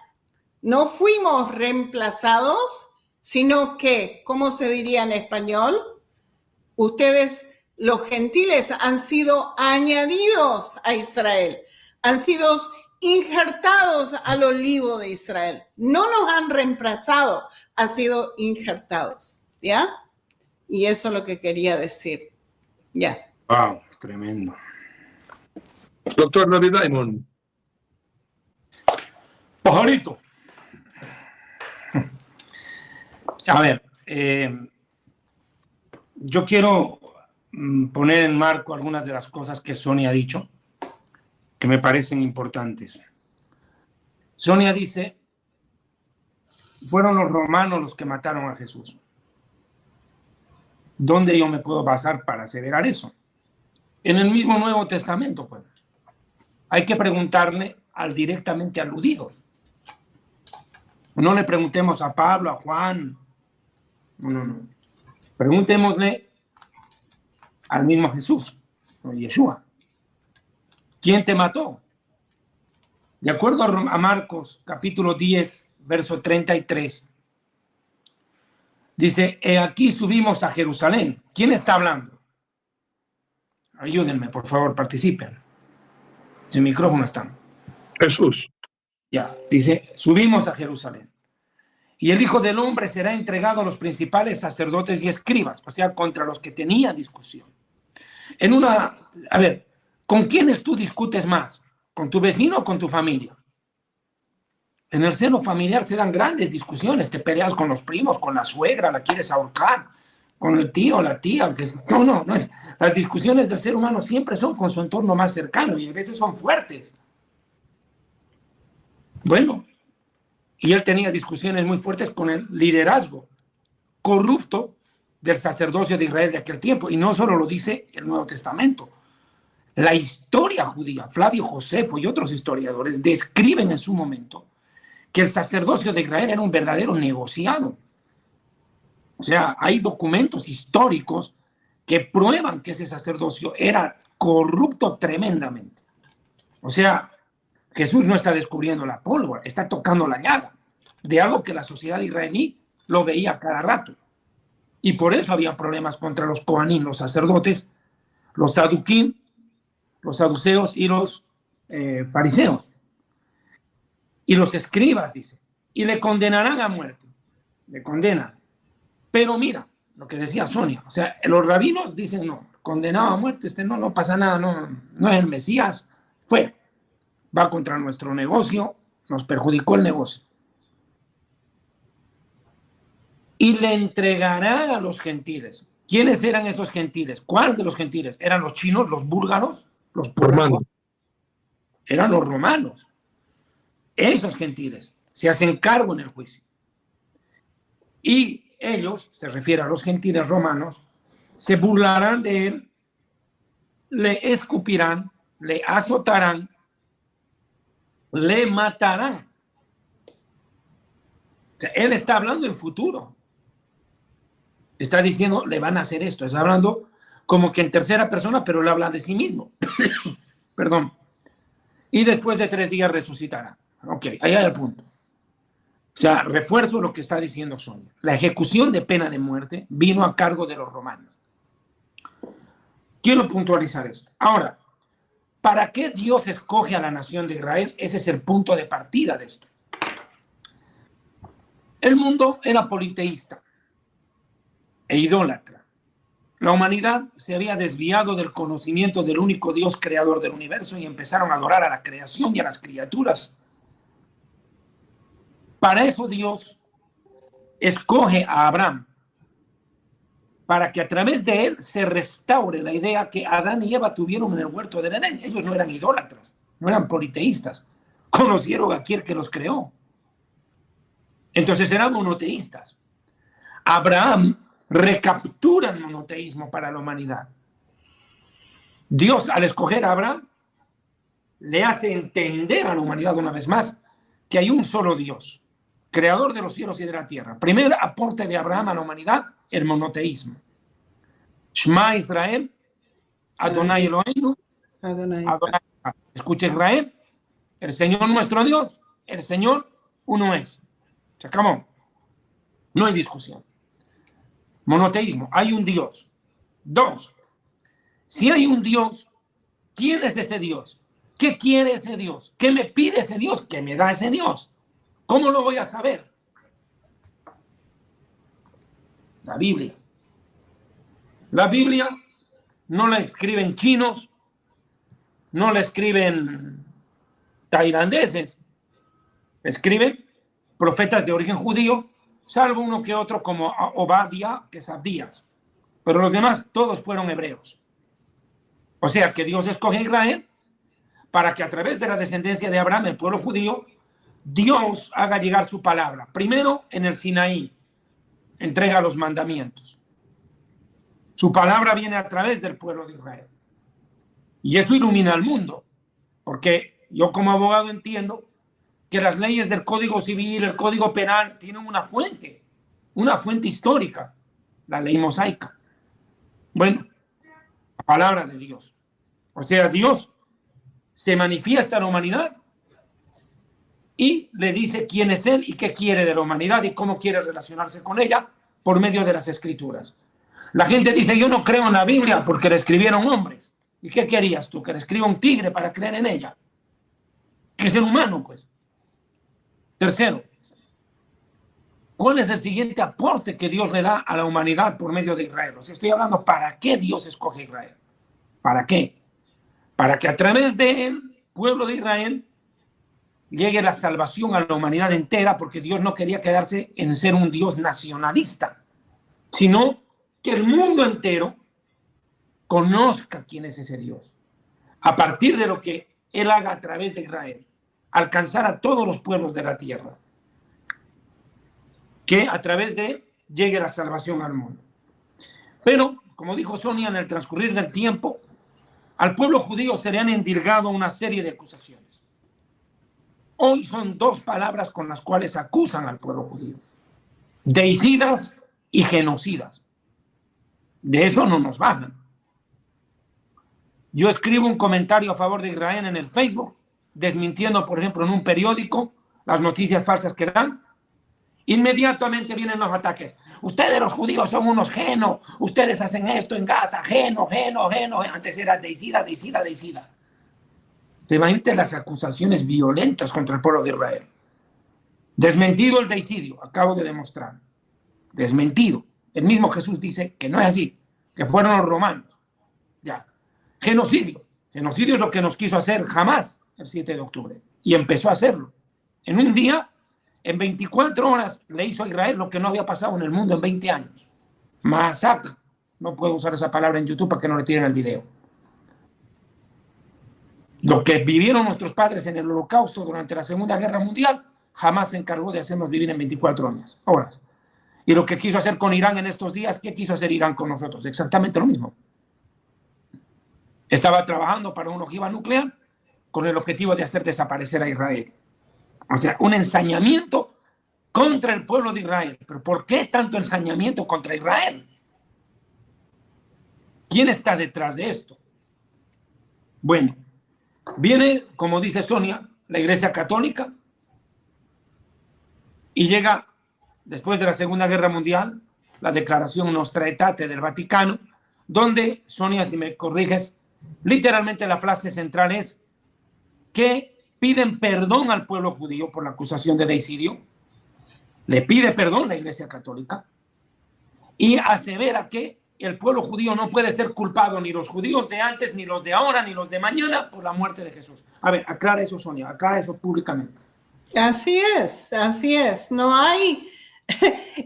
No fuimos reemplazados, sino que, ¿cómo se diría en español? Ustedes, los gentiles, han sido añadidos a Israel, han sido injertados al olivo de Israel. No nos han reemplazado, han sido injertados, ¿ya? Y eso es lo que quería decir, ya. Wow, tremendo. Doctor David Diamond. Pajarito. A ver, yo quiero poner en marco algunas de las cosas que Sonia ha dicho, que me parecen importantes. Sonia dice, fueron los romanos los que mataron a Jesús. ¿Dónde yo me puedo basar para aseverar eso? En el mismo Nuevo Testamento, pues. Hay que preguntarle al directamente aludido. No le preguntemos a Pablo, a Juan. No. Preguntémosle al mismo Jesús, a Yeshua. ¿Quién te mató? De acuerdo a Marcos, capítulo 10, verso 33, dice, aquí subimos a Jerusalén. ¿Quién está hablando? Ayúdenme, por favor, participen. Sin micrófono están. Jesús. Ya, dice, subimos a Jerusalén. Y el Hijo del Hombre será entregado a los principales sacerdotes y escribas, o sea, contra los que tenían discusión. A ver, ¿con quiénes tú discutes más? ¿Con tu vecino o con tu familia? En el seno familiar se dan grandes discusiones, te peleas con los primos, con la suegra, la quieres ahorcar, con el tío, la tía. No. Las discusiones del ser humano siempre son con su entorno más cercano y a veces son fuertes. Bueno, y él tenía discusiones muy fuertes con el liderazgo corrupto del sacerdocio de Israel de aquel tiempo. Y no solo lo dice el Nuevo Testamento. La historia judía, Flavio Josefo y otros historiadores describen en su momento que el sacerdocio de Israel era un verdadero negociado. O sea, hay documentos históricos que prueban que ese sacerdocio era corrupto tremendamente. O sea, Jesús no está descubriendo la pólvora, está tocando la llaga de algo que la sociedad israelí lo veía cada rato. Y por eso había problemas contra los coanín, los sacerdotes, los saduquín, los saduceos y los fariseos. Y los escribas, dice, y le condenarán a muerte. Le condenan. Pero mira, lo que decía Sonia, o sea, los rabinos dicen no, condenado a muerte, no pasa nada, no es el Mesías, va contra nuestro negocio, nos perjudicó el negocio. Y le entregarán a los gentiles. ¿Quiénes eran esos gentiles? ¿Cuál de los gentiles? ¿Eran los chinos, los búlgaros, los polacos? Eran los romanos. Esos gentiles se hacen cargo en el juicio. Y ellos, se refiere a los gentiles romanos, se burlarán de él, le escupirán, le azotarán, le matarán. O sea, él está hablando en futuro. Está diciendo, le van a hacer esto. Está hablando como que en tercera persona, pero él habla de sí mismo. Perdón. Y después de 3 días resucitará. Ok, ahí hay el punto. O sea, refuerzo lo que está diciendo Sonia. La ejecución de pena de muerte vino a cargo de los romanos. Quiero puntualizar esto. Ahora, ¿para qué Dios escoge a la nación de Israel? Ese es el punto de partida de esto. El mundo era politeísta e idólatra. La humanidad se había desviado del conocimiento del único Dios creador del universo y empezaron a adorar a la creación y a las criaturas. Para eso Dios escoge a Abraham, para que a través de él se restaure la idea que Adán y Eva tuvieron en el huerto del Edén. Ellos no eran idólatras, no eran politeístas, conocieron a aquel que los creó. Entonces eran monoteístas. Abraham recaptura el monoteísmo para la humanidad. Dios, al escoger a Abraham, le hace entender a la humanidad una vez más que hay un solo Dios, creador de los cielos y de la tierra. Primer aporte de Abraham a la humanidad, el monoteísmo. Shema Israel, Adonai Eloheinu, Adonai. Escucha Israel, el Señor nuestro Dios, el Señor Uno es. Se acabó. No hay discusión. Monoteísmo. Hay un Dios. 2. Si hay un Dios, ¿quién es ese Dios? ¿Qué quiere ese Dios? ¿Qué me pide ese Dios? ¿Qué me da ese Dios? ¿Cómo lo voy a saber? La Biblia. La Biblia no la escriben chinos, no la escriben tailandeses, escriben profetas de origen judío, salvo uno que otro como Obadiah, que es Abdías. Pero los demás todos fueron hebreos. O sea que Dios escoge a Israel para que a través de la descendencia de Abraham, el pueblo judío, Dios haga llegar su palabra. Primero en el Sinaí, entrega los mandamientos. Su palabra viene a través del pueblo de Israel. Y eso ilumina al mundo, porque yo como abogado entiendo que las leyes del Código Civil, el Código Penal, tienen una fuente histórica, la ley mosaica. Bueno, la palabra de Dios. O sea, Dios se manifiesta a la humanidad y le dice quién es Él y qué quiere de la humanidad y cómo quiere relacionarse con ella por medio de las Escrituras. La gente dice, yo no creo en la Biblia porque la escribieron hombres. ¿Y qué querías tú? Que la escriba un tigre para creer en ella. Que es el humano, pues. Tercero, ¿cuál es el siguiente aporte que Dios le da a la humanidad por medio de Israel? O sea, estoy hablando, ¿para qué Dios escoge a Israel? ¿Para qué? Para que a través del pueblo de Israel llegue la salvación a la humanidad entera, porque Dios no quería quedarse en ser un Dios nacionalista, sino que el mundo entero conozca quién es ese Dios. A partir de lo que Él haga a través de Israel, alcanzar a todos los pueblos de la tierra. Que a través de él llegue la salvación al mundo. Pero, como dijo Sonia, en el transcurrir del tiempo, al pueblo judío se le han endilgado una serie de acusaciones. Hoy son 2 palabras con las cuales acusan al pueblo judío: deicidas y genocidas. De eso no nos bajan. Yo escribo un comentario a favor de Israel en el Facebook, desmintiendo, por ejemplo, en un periódico las noticias falsas que dan. Inmediatamente vienen los ataques. Ustedes los judíos son unos genos, ustedes hacen esto en Gaza, geno. Antes era deicida. Se imaginen las acusaciones violentas contra el pueblo de Israel. Desmentido el deicidio, acabo de demostrar. Desmentido. El mismo Jesús dice que no es así, que fueron los romanos. Ya. Genocidio. Genocidio es lo que nos quiso hacer Hamás el 7 de octubre. Y empezó a hacerlo. En un día, en 24 horas, le hizo a Israel lo que no había pasado en el mundo en 20 años. Masacre. No puedo usar esa palabra en YouTube para que no le tiren el video. Lo que vivieron nuestros padres en el Holocausto durante la Segunda Guerra Mundial, jamás se encargó de hacernos vivir en 24 horas. Y lo que quiso hacer con Irán en estos días, ¿qué quiso hacer Irán con nosotros? Exactamente lo mismo. Estaba trabajando para una ojiva nuclear con el objetivo de hacer desaparecer a Israel. O sea, un ensañamiento contra el pueblo de Israel. ¿Pero por qué tanto ensañamiento contra Israel? ¿Quién está detrás de esto? Bueno, viene, como dice Sonia, la Iglesia Católica y llega, después de la Segunda Guerra Mundial, la Declaración Nostra Aetate del Vaticano, donde, Sonia, si me corriges, literalmente la frase central es que piden perdón al pueblo judío por la acusación de deicidio. Le pide perdón la Iglesia Católica y asevera que el pueblo judío no puede ser culpado, ni los judíos de antes, ni los de ahora, ni los de mañana, por la muerte de Jesús. A ver, aclara eso, Sonia, aclara eso públicamente. Así es. No hay...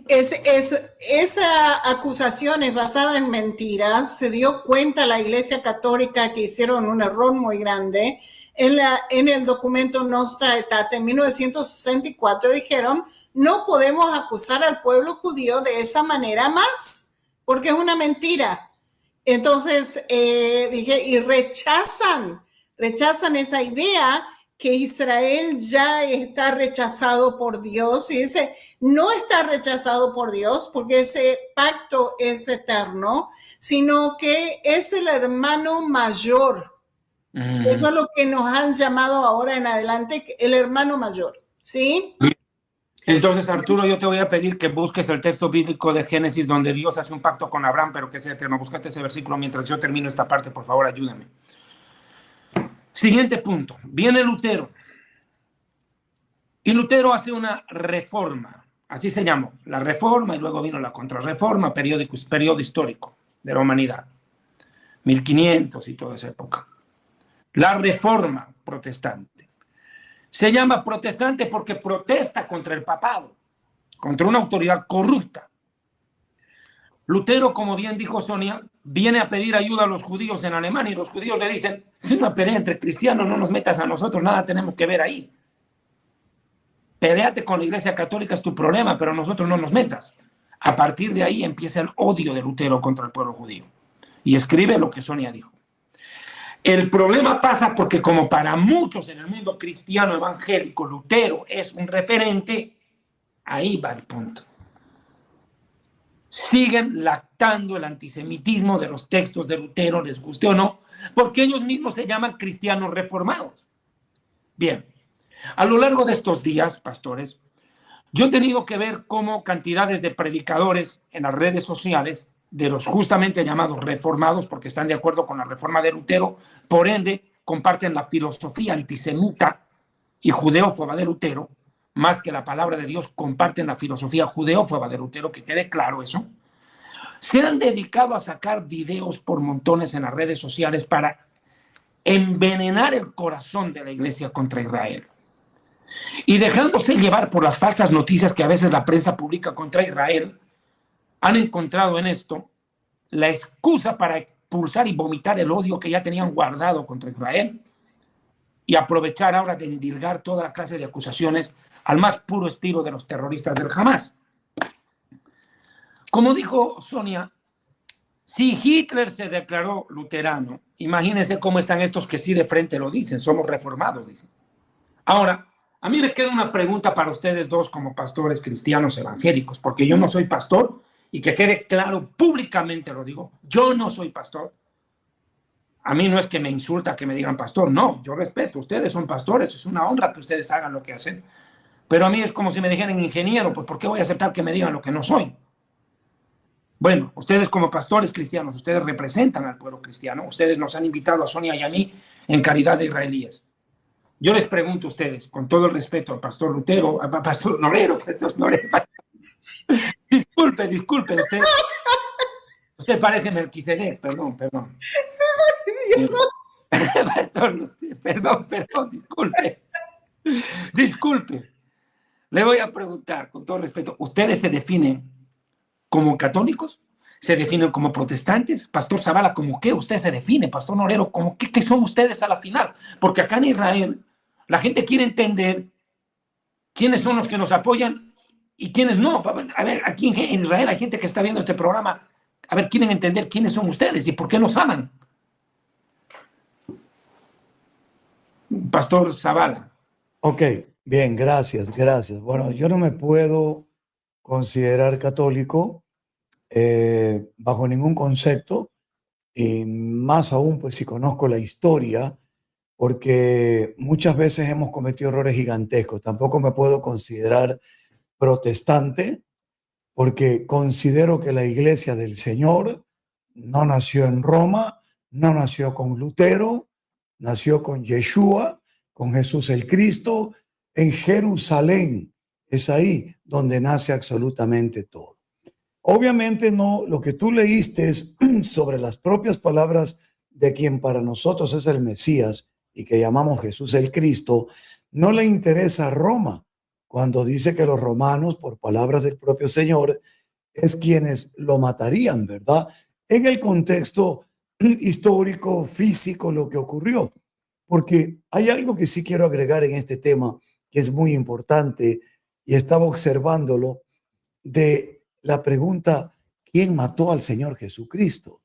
esa acusación es basada en mentiras. Se dio cuenta la Iglesia Católica que hicieron un error muy grande. En el documento Nostra Aetate en 1964 dijeron: no podemos acusar al pueblo judío de esa manera más, porque es una mentira. Entonces y rechazan esa idea que Israel ya está rechazado por Dios, y dice, no está rechazado por Dios porque ese pacto es eterno, sino que es el hermano mayor. Eso es lo que nos han llamado ahora en adelante el hermano mayor, ¿sí? Entonces, Arturo, yo te voy a pedir que busques el texto bíblico de Génesis donde Dios hace un pacto con Abraham, pero que sea eterno. Búscate ese versículo mientras yo termino esta parte, por favor, ayúdame. Siguiente punto. Viene Lutero. Y Lutero hace una reforma. Así se llamó. La reforma y luego vino la contrarreforma, periodo histórico de la humanidad. 1500 y toda esa época. La reforma protestante. Se llama protestante porque protesta contra el papado, contra una autoridad corrupta. Lutero, como bien dijo Sonia, viene a pedir ayuda a los judíos en Alemania y los judíos le dicen, es una pelea entre cristianos, no nos metas a nosotros, nada tenemos que ver ahí. Peleate con la Iglesia Católica, es tu problema, pero nosotros no nos metas. A partir de ahí empieza el odio de Lutero contra el pueblo judío. Y escribe lo que Sonia dijo. El problema pasa porque como para muchos en el mundo cristiano evangélico, Lutero es un referente, ahí va el punto. Siguen lactando el antisemitismo de los textos de Lutero, les guste o no, porque ellos mismos se llaman cristianos reformados. Bien, a lo largo de estos días, pastores, yo he tenido que ver cómo cantidades de predicadores en las redes sociales, de los justamente llamados reformados, porque están de acuerdo con la reforma de Lutero, por ende, comparten la filosofía antisemita y judeófoba de Lutero, más que la palabra de Dios, comparten la filosofía judeófoba de Lutero, que quede claro eso, se han dedicado a sacar videos por montones en las redes sociales para envenenar el corazón de la iglesia contra Israel. Y dejándose llevar por las falsas noticias que a veces la prensa publica contra Israel, han encontrado en esto la excusa para expulsar y vomitar el odio que ya tenían guardado contra Israel y aprovechar ahora de endilgar toda la clase de acusaciones al más puro estilo de los terroristas del Hamas. Como dijo Sonia, si Hitler se declaró luterano, imagínense cómo están estos que sí de frente lo dicen, somos reformados, dicen. Ahora, a mí me queda una pregunta para ustedes dos como pastores cristianos evangélicos, porque yo no soy pastor, y que quede claro, públicamente lo digo, yo no soy pastor. A mí no es que me insulta que me digan pastor, no, yo respeto, ustedes son pastores, es una honra que ustedes hagan lo que hacen, pero a mí es como si me dijeran ingeniero, pues ¿por qué voy a aceptar que me digan lo que no soy? Bueno, ustedes como pastores cristianos, ustedes representan al pueblo cristiano, ustedes nos han invitado a Sonia y a mí en calidad de israelíes. Yo les pregunto a ustedes, con todo el respeto al pastor Lutero, al pastor Norero, disculpe, usted parece Melquisedec, perdón. Pastor, perdón, disculpe. Le voy a preguntar, con todo respeto, ¿ustedes se definen como católicos? ¿Se definen como protestantes? Pastor Zavala, ¿cómo qué usted se define? Pastor Norero, ¿cómo qué son ustedes a la final? Porque acá en Israel la gente quiere entender quiénes son los que nos apoyan y quiénes no. A ver, aquí en Israel hay gente que está viendo este programa, a ver, quieren entender quiénes son ustedes y por qué nos aman. Pastor Zavala. Ok, bien, gracias. Bueno, yo no me puedo considerar católico bajo ningún concepto, y más aún pues si conozco la historia, porque muchas veces hemos cometido errores gigantescos. Tampoco me puedo considerar protestante, porque considero que la iglesia del Señor no nació en Roma, no nació con Lutero, nació con Yeshua, con Jesús el Cristo, en Jerusalén. Es ahí donde nace absolutamente todo. Obviamente no, lo que tú leíste es sobre las propias palabras de quien para nosotros es el Mesías y que llamamos Jesús el Cristo, no le interesa a Roma cuando dice que los romanos, por palabras del propio Señor, es quienes lo matarían, ¿verdad? En el contexto histórico, físico, lo que ocurrió. Porque hay algo que sí quiero agregar en este tema que es muy importante y estaba observándolo de la pregunta, ¿quién mató al Señor Jesucristo?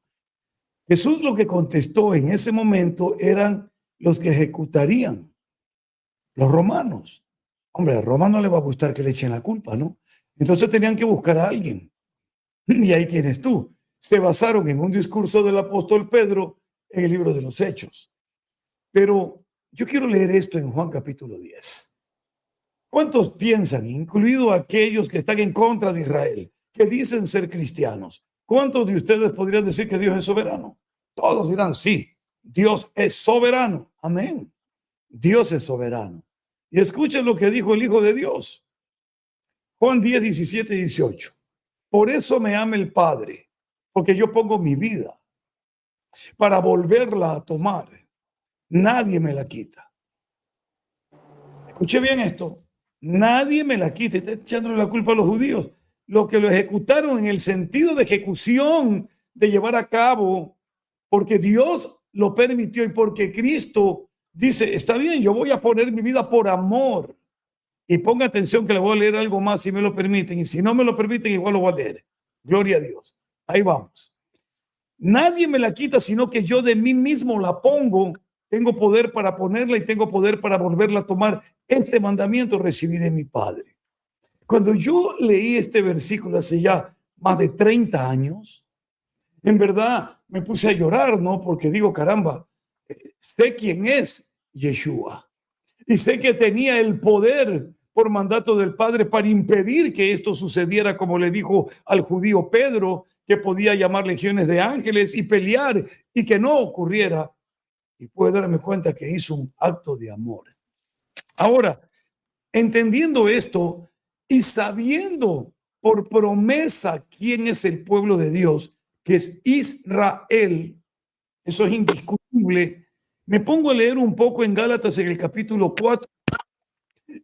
Jesús lo que contestó en ese momento eran los que ejecutarían, los romanos. Hombre, a Roma no le va a gustar que le echen la culpa, ¿no? Entonces tenían que buscar a alguien. Y ahí tienes tú. Se basaron en un discurso del apóstol Pedro en el libro de los Hechos. Pero yo quiero leer esto en Juan capítulo 10. ¿Cuántos piensan, incluido aquellos que están en contra de Israel, que dicen ser cristianos? ¿Cuántos de ustedes podrían decir que Dios es soberano? Todos dirán, sí, Dios es soberano. Amén. Dios es soberano. Y escuchen lo que dijo el Hijo de Dios. Juan 10, 17 y 18. Por eso me ama el Padre, porque yo pongo mi vida para volverla a tomar. Nadie me la quita. Escuche bien esto. Nadie me la quita. Está echándole la culpa a los judíos. Los que lo ejecutaron en el sentido de ejecución, de llevar a cabo, porque Dios lo permitió y porque Cristo dice, está bien, yo voy a poner mi vida por amor. Y ponga atención que le voy a leer algo más si me lo permiten. Y si no me lo permiten, igual lo voy a leer. Gloria a Dios. Ahí vamos. Nadie me la quita, sino que yo de mí mismo la pongo. Tengo poder para ponerla y tengo poder para volverla a tomar. Este mandamiento recibí de mi Padre. Cuando yo leí este versículo hace ya más de 30 años, en verdad me puse a llorar, ¿no? Porque digo, caramba, sé quién es Yeshua. Y sé que tenía el poder por mandato del Padre para impedir que esto sucediera, como le dijo al judío Pedro, que podía llamar legiones de ángeles y pelear y que no ocurriera. Y puedo darme cuenta que hizo un acto de amor. Ahora, entendiendo esto y sabiendo por promesa quién es el pueblo de Dios, que es Israel, eso es indiscutible. Me pongo a leer un poco en Gálatas en el capítulo 4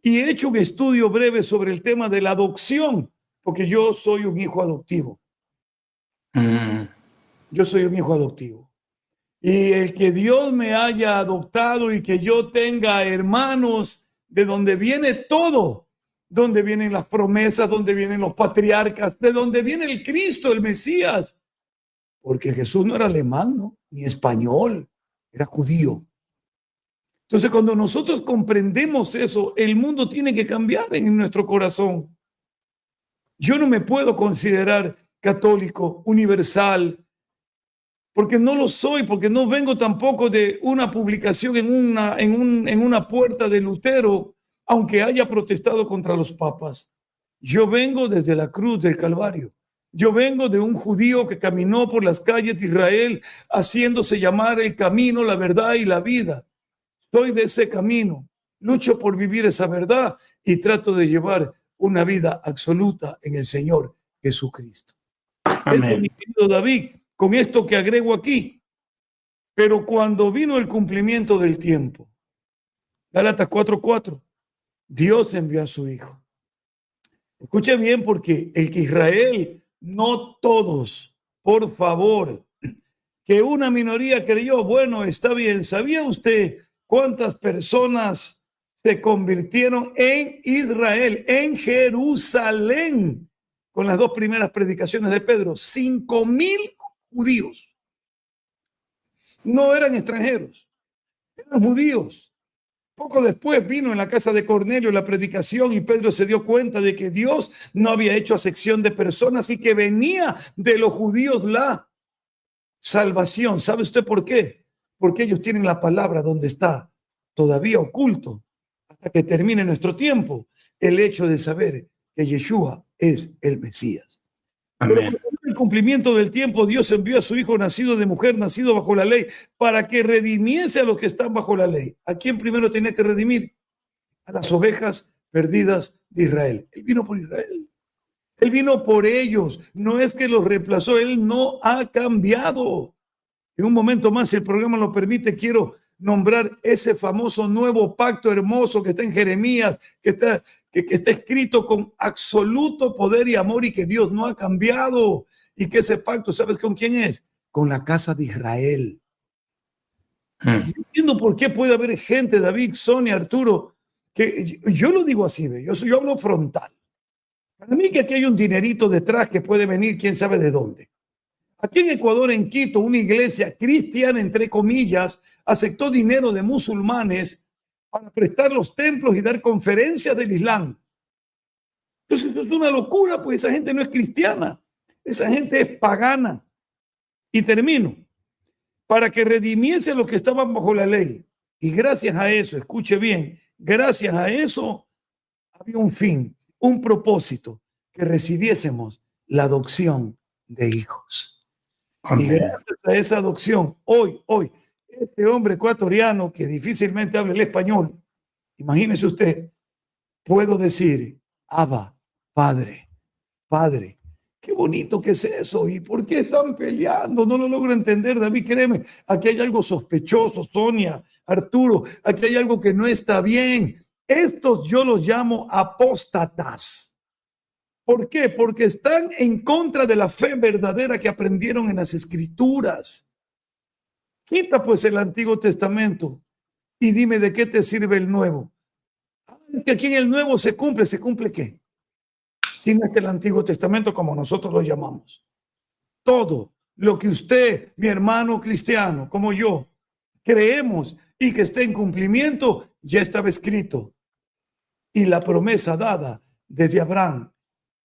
y he hecho un estudio breve sobre el tema de la adopción, porque yo soy un hijo adoptivo. Yo soy un hijo adoptivo. Y el que Dios me haya adoptado y que yo tenga hermanos de donde viene todo, donde vienen las promesas, donde vienen los patriarcas, de donde viene el Cristo, el Mesías. Porque Jesús no era alemán, ¿no? Ni español, era judío. Entonces, cuando nosotros comprendemos eso, el mundo tiene que cambiar en nuestro corazón. Yo no me puedo considerar católico, universal, porque no lo soy, porque no vengo tampoco de una publicación en una puerta de Lutero, aunque haya protestado contra los papas. Yo vengo desde la cruz del Calvario. Yo vengo de un judío que caminó por las calles de Israel haciéndose llamar el camino, la verdad y la vida. Soy de ese camino, lucho por vivir esa verdad y trato de llevar una vida absoluta en el Señor Jesucristo. Amén. Mi querido David, con esto que agrego aquí, pero cuando vino el cumplimiento del tiempo, Gálatas 4:4, Dios envió a su Hijo. Escuche bien, porque el que Israel, no todos, por favor, que una minoría creyó, bueno, está bien. ¿Sabía usted cuántas personas se convirtieron en Israel, en Jerusalén, con las dos primeras predicaciones de Pedro? 5,000 judíos. No eran extranjeros, eran judíos. Poco después vino en la casa de Cornelio la predicación y Pedro se dio cuenta de que Dios no había hecho acepción de personas y que venía de los judíos la salvación. ¿Sabe usted por qué? Porque ellos tienen la palabra donde está todavía oculto hasta que termine nuestro tiempo el hecho de saber que Yeshua es el Mesías. Amén. Pero con el cumplimiento del tiempo, Dios envió a su Hijo nacido de mujer, nacido bajo la ley, para que redimiese a los que están bajo la ley. ¿A quién primero tenía que redimir? A las ovejas perdidas de Israel. Él vino por Israel. Él vino por ellos. No es que los reemplazó. Él no ha cambiado. En un momento más, si el programa lo permite, quiero nombrar ese famoso nuevo pacto hermoso que está en Jeremías, que está escrito con absoluto poder y amor y que Dios no ha cambiado. Y que ese pacto, ¿sabes con quién es? Con la casa de Israel. Yo entiendo por qué puede haber gente, David, Sonia, Arturo, que yo lo digo así, yo hablo frontal. Para mí que aquí hay un dinerito detrás que puede venir quién sabe de dónde. Aquí en Ecuador, en Quito, una iglesia cristiana, entre comillas, aceptó dinero de musulmanes para prestar los templos y dar conferencias del Islam. Entonces, eso es una locura, pues esa gente no es cristiana, esa gente es pagana. Y termino. Para que redimiese a los que estaban bajo la ley. Y gracias a eso, escuche bien, gracias a eso, había un fin, un propósito, que recibiésemos la adopción de hijos. Amén. Y gracias a esa adopción, hoy, este hombre ecuatoriano que difícilmente habla el español, imagínese usted, puedo decir, Abba, Padre, Padre. Qué bonito que es eso. ¿Y por qué están peleando? No lo logro entender, David, créeme. Aquí hay algo sospechoso, Sonia, Arturo. Aquí hay algo que no está bien. Estos yo los llamo apóstatas. ¿Por qué? Porque están en contra de la fe verdadera que aprendieron en las Escrituras. Quita pues el Antiguo Testamento y dime de qué te sirve el Nuevo. Que aquí en el Nuevo ¿se cumple qué? Si no está el Antiguo Testamento como nosotros lo llamamos. Todo lo que usted, mi hermano cristiano, como yo, creemos y que esté en cumplimiento, ya estaba escrito. Y la promesa dada desde Abraham.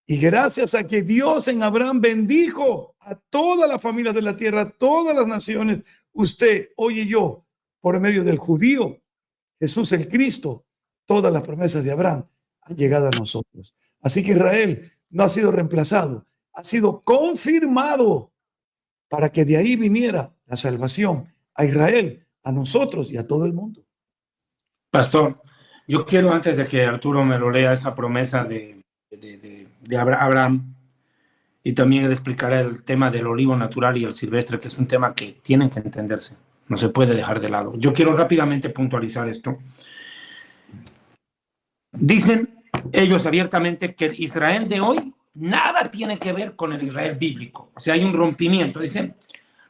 Y gracias a que Dios en Abraham bendijo a toda la familia de la tierra, a todas las naciones, usted, hoy y yo, por medio del judío, Jesús el Cristo, todas las promesas de Abraham han llegado a nosotros. Así que Israel no ha sido reemplazado, ha sido confirmado para que de ahí viniera la salvación a Israel, a nosotros y a todo el mundo. Pastor, yo quiero, antes de que Arturo me lo lea, esa promesa de Abraham, y también él explicará el tema del olivo natural y el silvestre, que es un tema que tienen que entenderse, no se puede dejar de lado. Yo quiero rápidamente puntualizar esto. Dicen ellos abiertamente que el Israel de hoy nada tiene que ver con el Israel bíblico. O sea, hay un rompimiento. Dicen,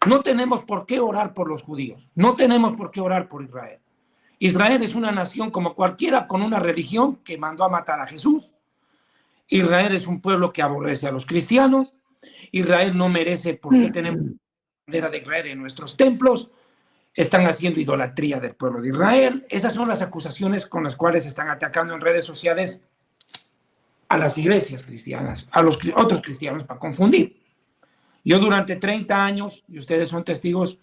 no tenemos por qué orar por los judíos, no tenemos por qué orar por Israel. Israel es una nación como cualquiera con una religión que mandó a matar a Jesús. Israel es un pueblo que aborrece a los cristianos. Israel no merece por qué tenemos la bandera de Israel en nuestros templos. Están haciendo idolatría del pueblo de Israel. Esas son las acusaciones con las cuales están atacando en redes sociales a las iglesias cristianas, a los otros cristianos, para confundir. Yo durante 30 años, y ustedes son testigos,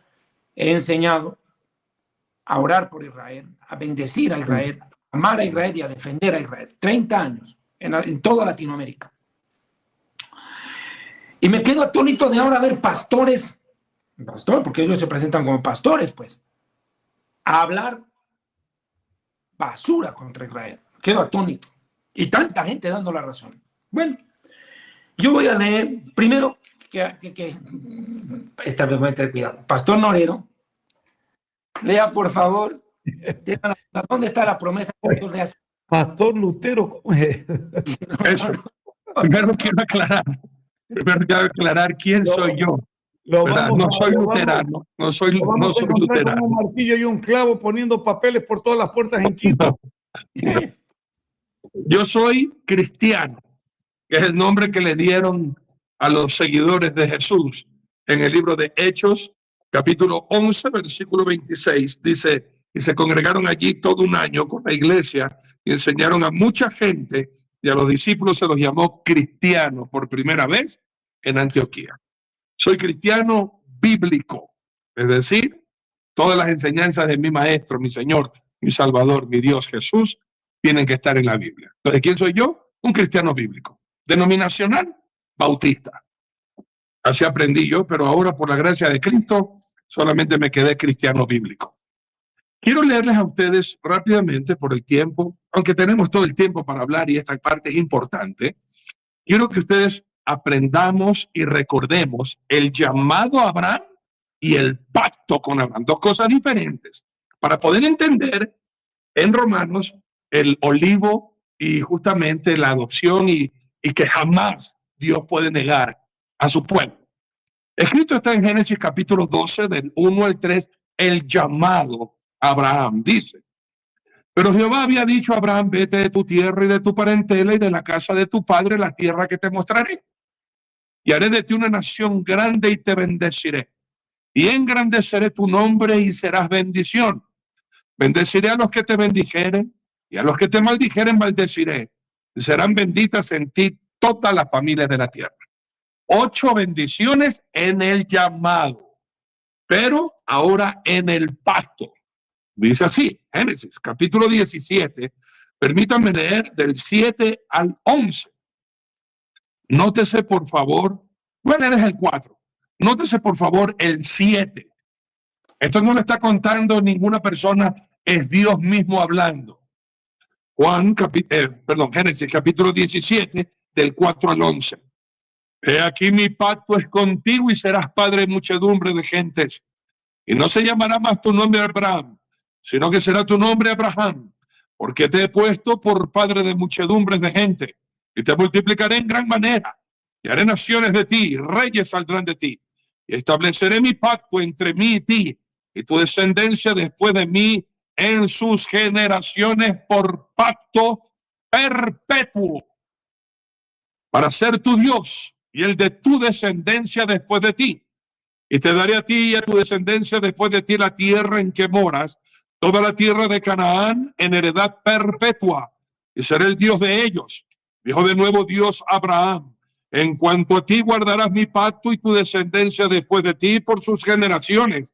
he enseñado a orar por Israel, a bendecir a Israel, a amar a Israel y a defender a Israel. 30 años en toda Latinoamérica. Y me quedo atónito de ahora ver pastores, porque ellos se presentan como pastores, pues, a hablar basura contra Israel. Me quedo atónito. Y tanta gente dando la razón. Bueno, yo voy a leer primero esta vez voy a tener cuidado. Pastor Norero, lea por favor. ¿Dónde está la promesa que Dios le hace? Pastor Lutero, ¿cómo es? Primero quiero aclarar quién soy yo. No soy luterano. No soy luterano. Con un martillo y un clavo poniendo papeles por todas las puertas en Quito. Yo soy cristiano, que es el nombre que le dieron a los seguidores de Jesús. En el libro de Hechos, capítulo 11, versículo 26, dice, y se congregaron allí todo un año con la iglesia y enseñaron a mucha gente, y a los discípulos se los llamó cristianos por primera vez en Antioquía. Soy cristiano bíblico, es decir, todas las enseñanzas de mi maestro, mi Señor, mi Salvador, mi Dios Jesús, tienen que estar en la Biblia. Entonces, ¿quién soy yo? Un cristiano bíblico. Denominacional, bautista. Así aprendí yo, pero ahora por la gracia de Cristo solamente me quedé cristiano bíblico. Quiero leerles a ustedes rápidamente por el tiempo, aunque tenemos todo el tiempo para hablar y esta parte es importante. Quiero que ustedes aprendamos y recordemos el llamado a Abraham y el pacto con Abraham, dos cosas diferentes, para poder entender en Romanos el olivo y justamente la adopción y que jamás Dios puede negar a su pueblo. Escrito está en Génesis capítulo 12 del 1 al 3, el llamado a Abraham. Dice, pero Jehová había dicho a Abraham, vete de tu tierra y de tu parentela y de la casa de tu padre, la tierra que te mostraré. Y haré de ti una nación grande y te bendeciré. Y engrandeceré tu nombre y serás bendición. Bendeciré a los que te bendijeren y a los que te maldijeren maldeciré. Y serán benditas en ti todas las familias de la tierra. 8 bendiciones en el llamado, pero ahora en el pacto. Dice así, Génesis capítulo 17, Permítanme leer del 7 al 11. Nótese, por favor, voy a leer el 4. Nótese, por favor, el 7. Esto no le está contando ninguna persona, es Dios mismo hablando. Génesis capítulo 17, del 4 al 11. He aquí mi pacto es contigo y serás padre de muchedumbre de gentes. Y no se llamará más tu nombre Abraham, sino que será tu nombre Abraham, porque te he puesto por padre de muchedumbres de gente. Y te multiplicaré en gran manera, y haré naciones de ti, y reyes saldrán de ti. Y estableceré mi pacto entre mí y ti, y tu descendencia después de mí en sus generaciones por pacto perpetuo, para ser tu Dios y el de tu descendencia después de ti. Y te daré a ti y a tu descendencia después de ti la tierra en que moras, toda la tierra de Canaán en heredad perpetua, y seré el Dios de ellos. Dijo de nuevo Dios a Abraham: en cuanto a ti guardarás mi pacto y tu descendencia después de ti por sus generaciones.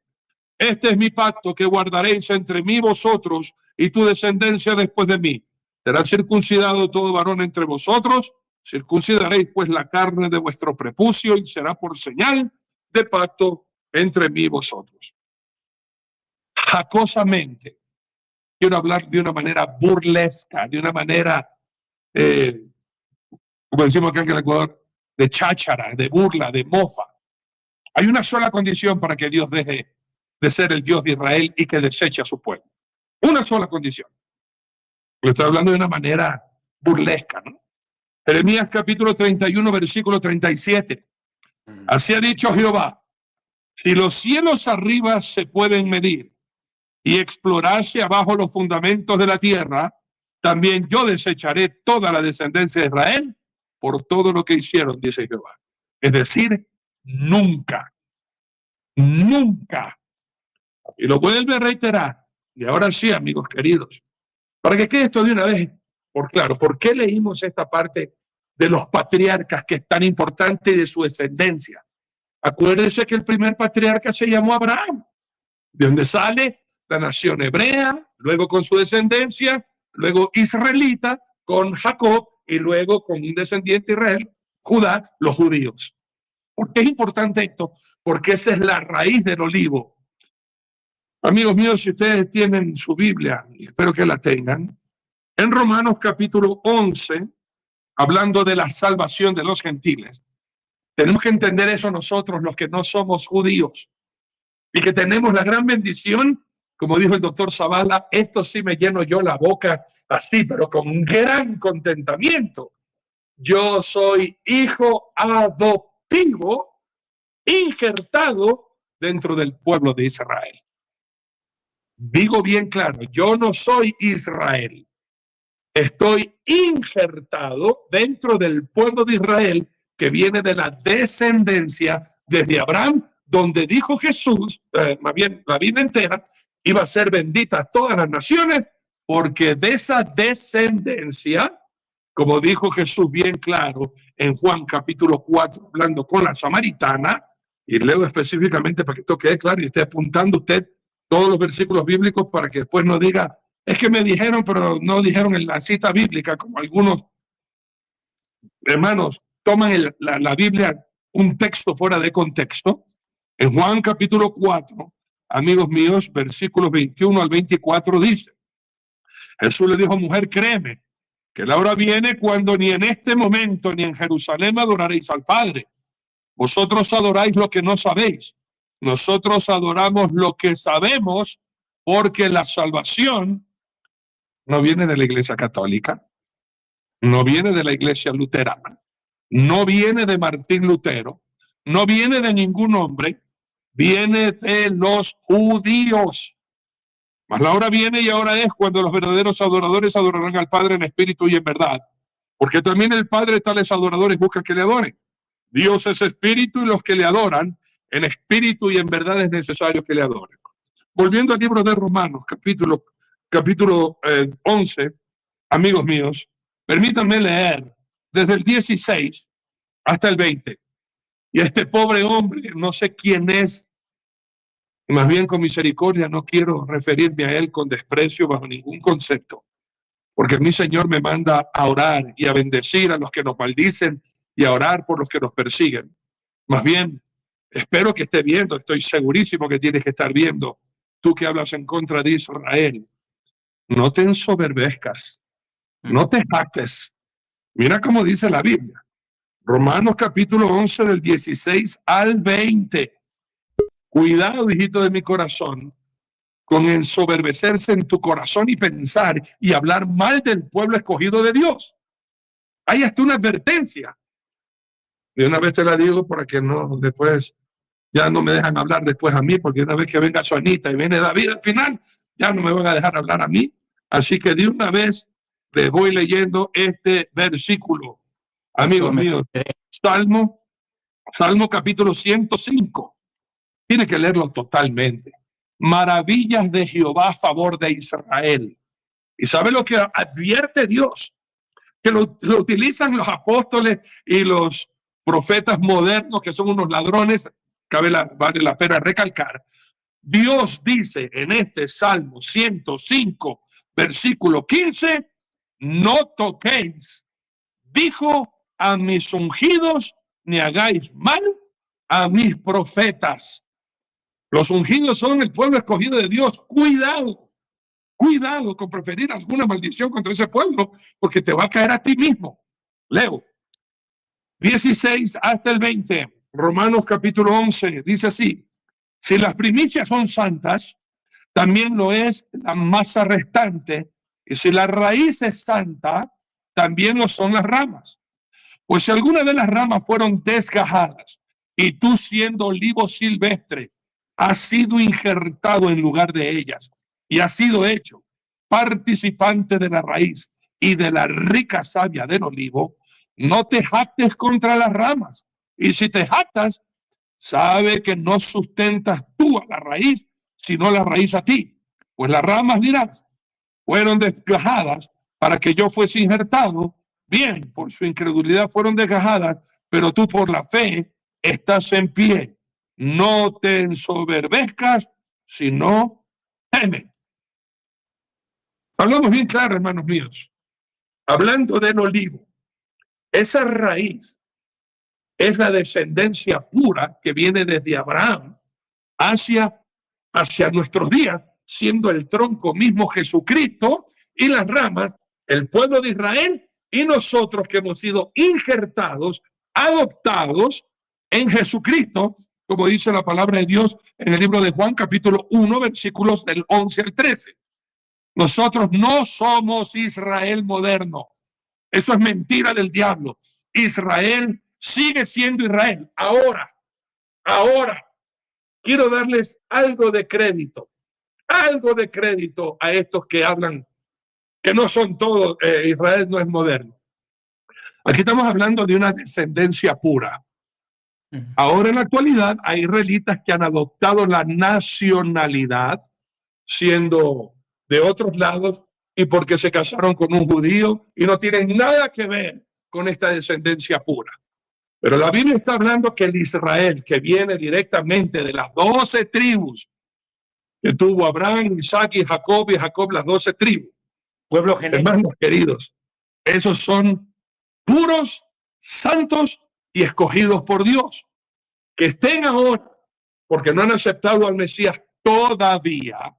Este es mi pacto que guardaréis entre mí vosotros y tu descendencia después de mí. Será circuncidado todo varón entre vosotros, circuncidaréis pues la carne de vuestro prepucio, y será por señal de pacto entre mí y vosotros. Jacosamente, quiero hablar de una manera burlesca, de una manera, como decimos acá en el Ecuador, de cháchara, de burla, de mofa. Hay una sola condición para que Dios deje de ser el Dios de Israel y que deseche a su pueblo. Una sola condición. Lo estoy hablando de una manera burlesca, ¿no? Jeremías capítulo 31, versículo 37. Así ha dicho Jehová: si los cielos arriba se pueden medir y explorarse abajo los fundamentos de la tierra, también yo desecharé toda la descendencia de Israel por todo lo que hicieron, dice Jehová. Es decir, nunca, nunca. Y lo vuelve a reiterar. Y ahora sí, amigos queridos, para que quede esto de una vez por claro, ¿por qué leímos esta parte de los patriarcas que es tan importante y de su descendencia? Acuérdense que el primer patriarca se llamó Abraham, de donde sale la nación hebrea, luego con su descendencia, luego israelita con Jacob y luego con un descendiente de Israel, Judá, los judíos. ¿Por qué es importante esto? Porque esa es la raíz del olivo. Amigos míos, si ustedes tienen su Biblia, y espero que la tengan, en Romanos capítulo 11, hablando de la salvación de los gentiles, tenemos que entender eso nosotros, los que no somos judíos, y que tenemos la gran bendición, como dijo el doctor Zavala, esto sí me lleno yo la boca así, pero con un gran contentamiento. Yo soy hijo adoptivo, injertado dentro del pueblo de Israel. Digo bien claro, yo no soy Israel. Estoy injertado dentro del pueblo de Israel que viene de la descendencia desde Abraham, donde dijo Jesús, más bien la Biblia entera, iba a ser bendita todas las naciones, porque de esa descendencia, como dijo Jesús bien claro en Juan capítulo 4, hablando con la samaritana, y leo específicamente para que esto quede claro y esté apuntando usted todos los versículos bíblicos para que después no diga, es que me dijeron, pero no dijeron en la cita bíblica, como algunos hermanos toman la Biblia un texto fuera de contexto. En Juan capítulo 4, amigos míos, versículos 21 al 24 dice, Jesús le dijo: mujer, créeme, que la hora viene cuando ni en este momento ni en Jerusalén adoraréis al Padre. Vosotros adoráis lo que no sabéis. Nosotros adoramos lo que sabemos, porque la salvación no viene de la Iglesia Católica, no viene de la Iglesia Luterana, no viene de Martín Lutero, no viene de ningún hombre, viene de los judíos. Mas la hora viene y ahora es cuando los verdaderos adoradores adorarán al Padre en espíritu y en verdad, porque también el Padre tales adoradores busca que le adoren. Dios es espíritu y los que le adoran en espíritu y en verdad es necesario que le adoren. Volviendo al libro de Romanos, capítulo 11, amigos míos, permítanme leer desde el 16 hasta el 20. Y este pobre hombre, no sé quién es, más bien con misericordia, no quiero referirme a él con desprecio bajo ningún concepto. porque mi Señor me manda a orar y a bendecir a los que nos maldicen y a orar por los que nos persiguen. Más bien, espero que esté viendo, estoy segurísimo que tienes que estar viendo, tú que hablas en contra de Israel. No te ensoberbezcas, no te jactes. Mira cómo dice la Biblia. Romanos capítulo 11 del 16 al 20. Cuidado, hijito de mi corazón, con ensoberbecerse en tu corazón y pensar y hablar mal del pueblo escogido de Dios. Hay hasta una advertencia. Y una vez te la digo para que no después ya no me dejan hablar después a mí, porque una vez que venga Sonita y viene David al final, ya no me van a dejar hablar a mí. Así que de una vez les voy leyendo este versículo. Amigos míos, Salmo capítulo 105. Tiene que leerlo totalmente. Maravillas de Jehová a favor de Israel. ¿Y sabe lo que advierte Dios? Que lo utilizan los apóstoles y los profetas modernos, que son unos ladrones, vale la pena recalcar. Dios dice en este Salmo 105, versículo 15, no toquéis, dijo, a mis ungidos, ni hagáis mal a mis profetas. Los ungidos son el pueblo escogido de Dios. Cuidado, cuidado con preferir alguna maldición contra ese pueblo, porque te va a caer a ti mismo. Leo 16 hasta el 20, Romanos capítulo 11, dice así: si las primicias son santas, también lo es la masa restante, y si la raíz es santa, también lo son las ramas. Pues si alguna de las ramas fueron desgajadas, y tú siendo olivo silvestre, has sido injertado en lugar de ellas, y has sido hecho participante de la raíz y de la rica savia del olivo, no te jactes contra las ramas. Y si te jactas, sabe que no sustentas tú a la raíz, sino la raíz a ti. Pues las ramas, dirás, fueron desgajadas para que yo fuese injertado. Bien, por su incredulidad fueron desgajadas, pero tú por la fe estás en pie. No te ensoberbezcas, sino teme. Hablamos bien claro, hermanos míos. Hablando del olivo, esa raíz es la descendencia pura que viene desde Abraham hacia nuestros días, siendo el tronco mismo Jesucristo y las ramas, el pueblo de Israel y nosotros que hemos sido injertados, adoptados en Jesucristo, como dice la palabra de Dios en el libro de Juan, capítulo 1, versículos del 11 al 13. Nosotros no somos Israel moderno. Eso es mentira del diablo. Israel sigue siendo Israel. Ahora, quiero darles algo de crédito a estos que hablan que no son todos, Israel no es moderno. Aquí estamos hablando de una descendencia pura. Ahora en la actualidad hay israelitas que han adoptado la nacionalidad siendo de otros lados y porque se casaron con un judío y no tienen nada que ver con esta descendencia pura. Pero la Biblia está hablando que el Israel que viene directamente de las 12 tribus que tuvo Abraham, Isaac y Jacob las 12 tribus. Pueblo genético. Hermanos queridos, esos son puros, santos y escogidos por Dios. Que estén ahora, porque no han aceptado al Mesías todavía,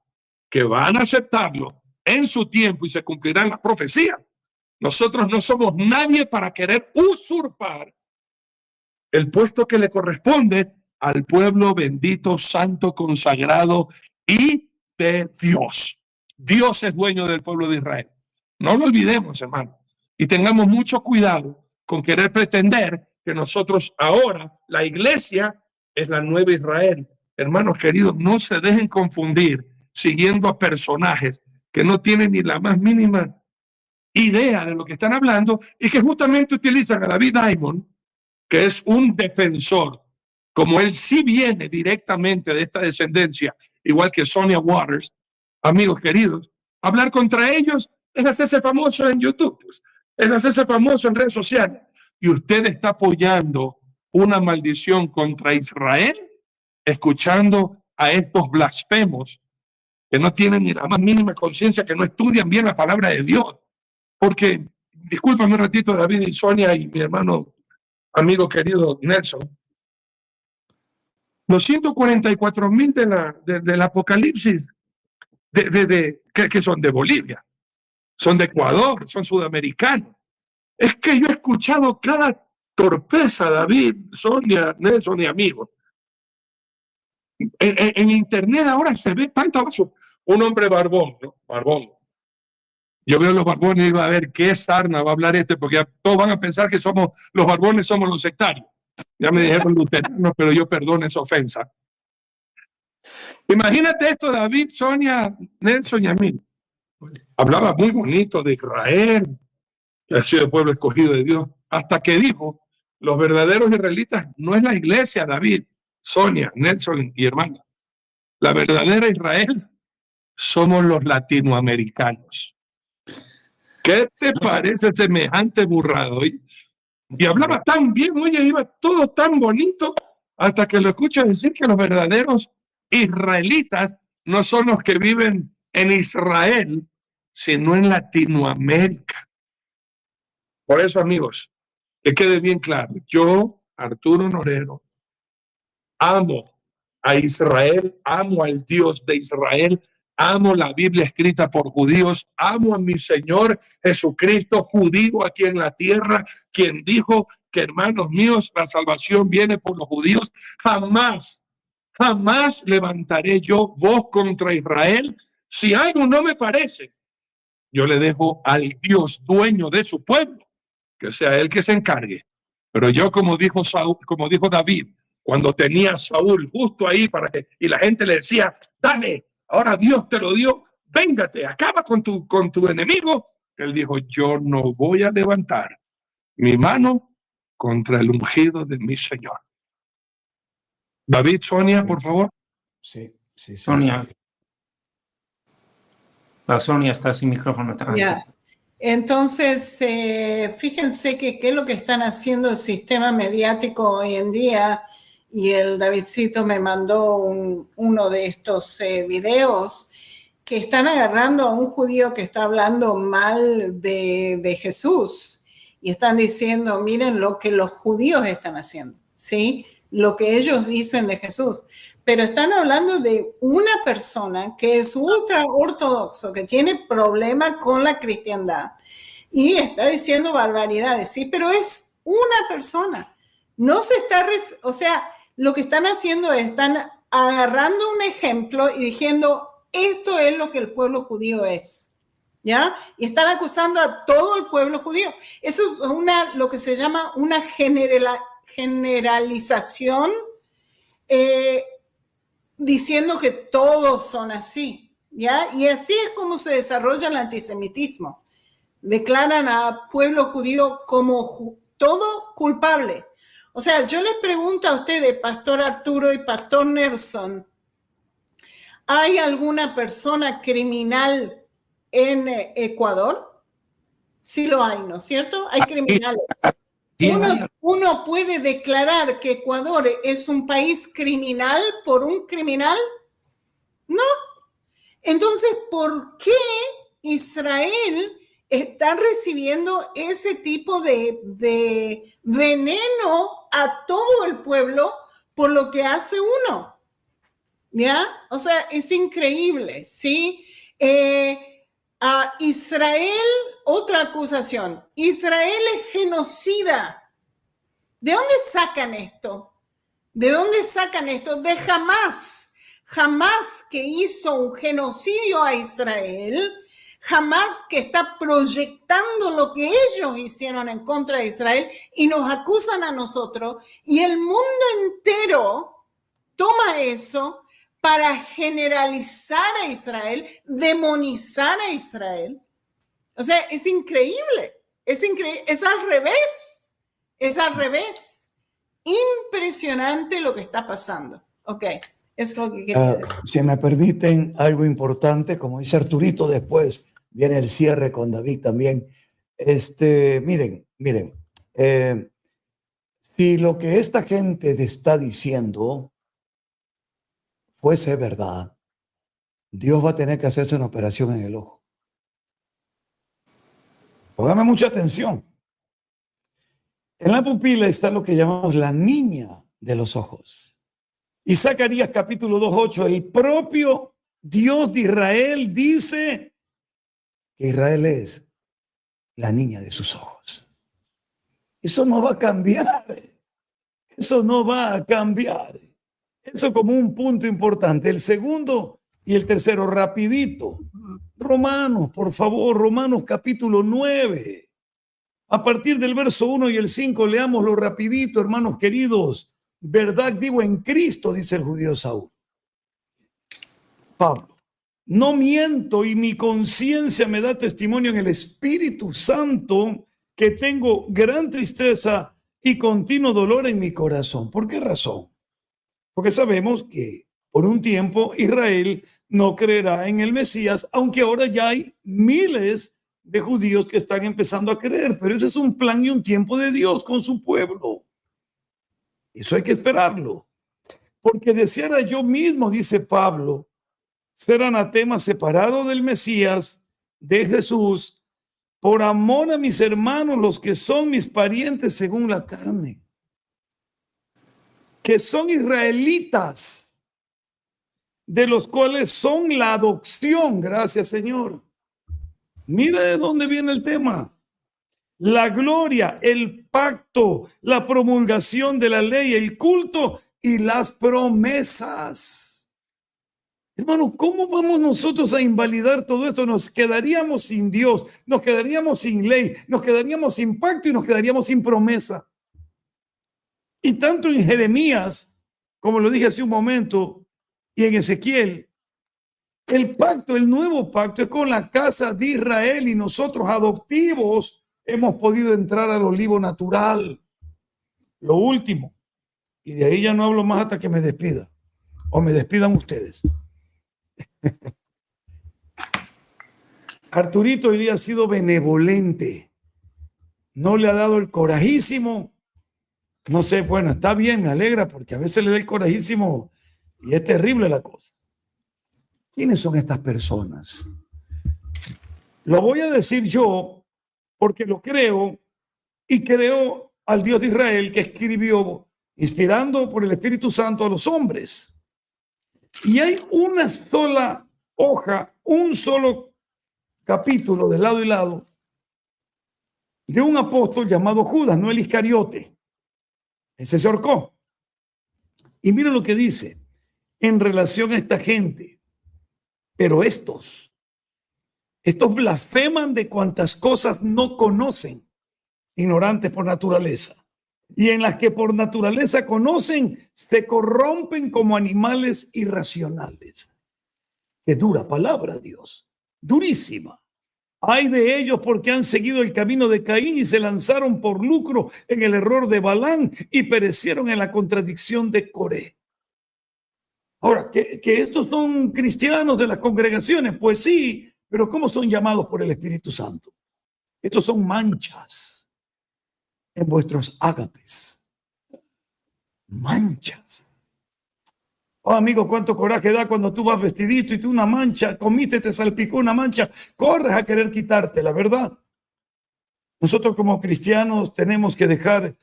que van a aceptarlo en su tiempo y se cumplirán las profecías. Nosotros no somos nadie para querer usurpar el puesto que le corresponde al pueblo bendito, santo, consagrado y de Dios. Dios es dueño del pueblo de Israel. No lo olvidemos, hermano. Y tengamos mucho cuidado con querer pretender que nosotros ahora, la iglesia, es la nueva Israel. Hermanos queridos, no se dejen confundir siguiendo a personajes que no tienen ni la más mínima idea de lo que están hablando y que justamente utilizan a David Diamond, que es un defensor, como él sí viene directamente de esta descendencia, igual que Sonia Waters. Amigos queridos, hablar contra ellos es hacerse famoso en YouTube, es hacerse famoso en redes sociales. Y usted está apoyando una maldición contra Israel, escuchando a estos blasfemos que no tienen ni la más mínima conciencia, que no estudian bien la palabra de Dios. Porque, discúlpame un ratito, David y Sonia y mi hermano, amigo querido Nelson, los 144,000 del Apocalipsis, que son de Bolivia, son de Ecuador, son sudamericanos. Es que yo he escuchado cada torpeza, David, Sonia, Nelson y amigos. En internet ahora se ve tanta basura. Un hombre barbón, ¿no? Barbón. Yo veo los barbones y digo, a ver, ¿qué sarna va a hablar este? Porque todos van a pensar que los barbones somos los sectarios. Ya me dijeron luteranos, pero yo perdono esa ofensa. Imagínate esto, David, Sonia, Nelson y a mí. Hablaba muy bonito de Israel, que ha sido el pueblo escogido de Dios, hasta que dijo, los verdaderos israelitas no es la iglesia, David, Sonia, Nelson y hermana. La verdadera Israel somos los latinoamericanos. ¿Qué te parece semejante burrado? Y hablaba tan bien, oye, iba todo tan bonito, hasta que lo escucho decir que los verdaderos israelitas no son los que viven en Israel, sino en Latinoamérica. Por eso, amigos, que quede bien claro, yo, Arturo Norero, amo a Israel, amo al Dios de Israel, amo la Biblia escrita por judíos, amo a mi Señor Jesucristo, judío aquí en la tierra, quien dijo que, hermanos míos, la salvación viene por los judíos. Jamás, jamás levantaré yo voz contra Israel. Si algo no me parece, yo le dejo al Dios dueño de su pueblo, que sea él que se encargue. Pero yo, como dijo David, cuando tenía a Saúl justo ahí y la gente le decía, dale, ahora Dios te lo dio, véngate, acaba con tu enemigo. Él dijo, yo no voy a levantar mi mano contra el ungido de mi Señor. David, Sonia, por favor. Sí. Sonia. La Sonia está sin micrófono. Ya. Entonces, fíjense que qué es lo que están haciendo el sistema mediático hoy en día, y el Davidcito me mandó uno de estos videos, que están agarrando a un judío que está hablando mal de Jesús y están diciendo, miren lo que los judíos están haciendo, ¿sí? Lo que ellos dicen de Jesús. Pero están hablando de una persona que es ultra ortodoxo, que tiene problemas con la cristiandad y está diciendo barbaridades, ¿sí? Pero es una persona. No se está, o sea, lo que están haciendo es, están agarrando un ejemplo y diciendo, esto es lo que el pueblo judío es, ¿ya? Y están acusando a todo el pueblo judío. Eso es lo que se llama una generalización, diciendo que todos son así, ¿ya? Y así es como se desarrolla el antisemitismo. Declaran a pueblo judío como todo culpable. O sea, yo les pregunto a ustedes, Pastor Arturo y Pastor Nelson, ¿hay alguna persona criminal en Ecuador? Sí lo hay, ¿no es cierto? Hay criminales. ¿Uno puede declarar que Ecuador es un país criminal por un criminal? No. Entonces, ¿por qué Israel está recibiendo ese tipo de veneno a todo el pueblo por lo que hace uno? ¿Ya? O sea, es increíble, ¿sí? A Israel, otra acusación. Israel es genocida. ¿De dónde sacan esto? ¿De dónde sacan esto? De Hamás. Hamás, que hizo un genocidio a Israel, Hamás, que está proyectando lo que ellos hicieron en contra de Israel y nos acusan a nosotros, y el mundo entero toma eso para generalizar a Israel, demonizar a Israel. O sea, es increíble, es al revés, es al revés. Impresionante lo que está pasando. Ok, es lo que quería decir. Si me permiten, algo importante, como dice Arturito, después viene el cierre con David también. Miren, si lo que esta gente está diciendo fuese verdad, Dios va a tener que hacerse una operación en el ojo. Póngame mucha atención. En la pupila está lo que llamamos la niña de los ojos. Y Zacarías capítulo 2:8, el propio Dios de Israel dice que Israel es la niña de sus ojos. Eso no va a cambiar. Eso no va a cambiar. Eso como un punto importante. El segundo y el tercero, rapidito. Romanos, por favor, Romanos capítulo 9. A partir del verso 1 y el 5, leámoslo rapidito, hermanos queridos. Verdad digo en Cristo, dice el judío Saúl. Pablo, no miento y mi conciencia me da testimonio en el Espíritu Santo que tengo gran tristeza y continuo dolor en mi corazón. ¿Por qué razón? Porque sabemos que por un tiempo Israel no creerá en el Mesías, aunque ahora ya hay miles de judíos que están empezando a creer, pero ese es un plan y un tiempo de Dios con su pueblo. Eso hay que esperarlo. Porque deseara yo mismo, dice Pablo, ser anatema separado del Mesías, de Jesús, por amor a mis hermanos, los que son mis parientes según la carne, que son israelitas, de los cuales son la adopción, gracias Señor. Mira de dónde viene el tema. La gloria, el pacto, la promulgación de la ley, el culto y las promesas. Hermano, ¿cómo vamos nosotros a invalidar todo esto? Nos quedaríamos sin Dios, nos quedaríamos sin ley, nos quedaríamos sin pacto y nos quedaríamos sin promesa. Y tanto en Jeremías, como lo dije hace un momento, y en Ezequiel, el pacto, el nuevo pacto es con la casa de Israel y nosotros adoptivos hemos podido entrar al olivo natural. Lo último, y de ahí ya no hablo más hasta que me despida, o me despidan ustedes. Arturito hoy día ha sido benevolente, no le ha dado el corajísimo, no sé, bueno, está bien, me alegra porque a veces le da el corajísimo y es terrible la cosa. ¿Quiénes son estas personas? Lo voy a decir yo porque lo creo y creo al Dios de Israel que escribió, inspirando por el Espíritu Santo a los hombres. Y hay una sola hoja, un solo capítulo de lado y lado de un apóstol llamado Judas, no el Iscariote. Ese se ahorcó. Y mira lo que dice en relación a esta gente. Pero estos blasfeman de cuantas cosas no conocen, ignorantes por naturaleza. Y en las que por naturaleza conocen, se corrompen como animales irracionales. Qué dura palabra, Dios. Durísima. Ay de ellos porque han seguido el camino de Caín y se lanzaron por lucro en el error de Balán y perecieron en la contradicción de Coré. Ahora, ¿que estos son cristianos de las congregaciones? Pues sí, pero ¿cómo son llamados por el Espíritu Santo? Estos son manchas en vuestros ágapes. Manchas. Oh, amigo, cuánto coraje da cuando tú vas vestidito y tú una mancha, comiste, te salpicó una mancha, corres a querer quitarte, la verdad. Nosotros como cristianos tenemos que dejar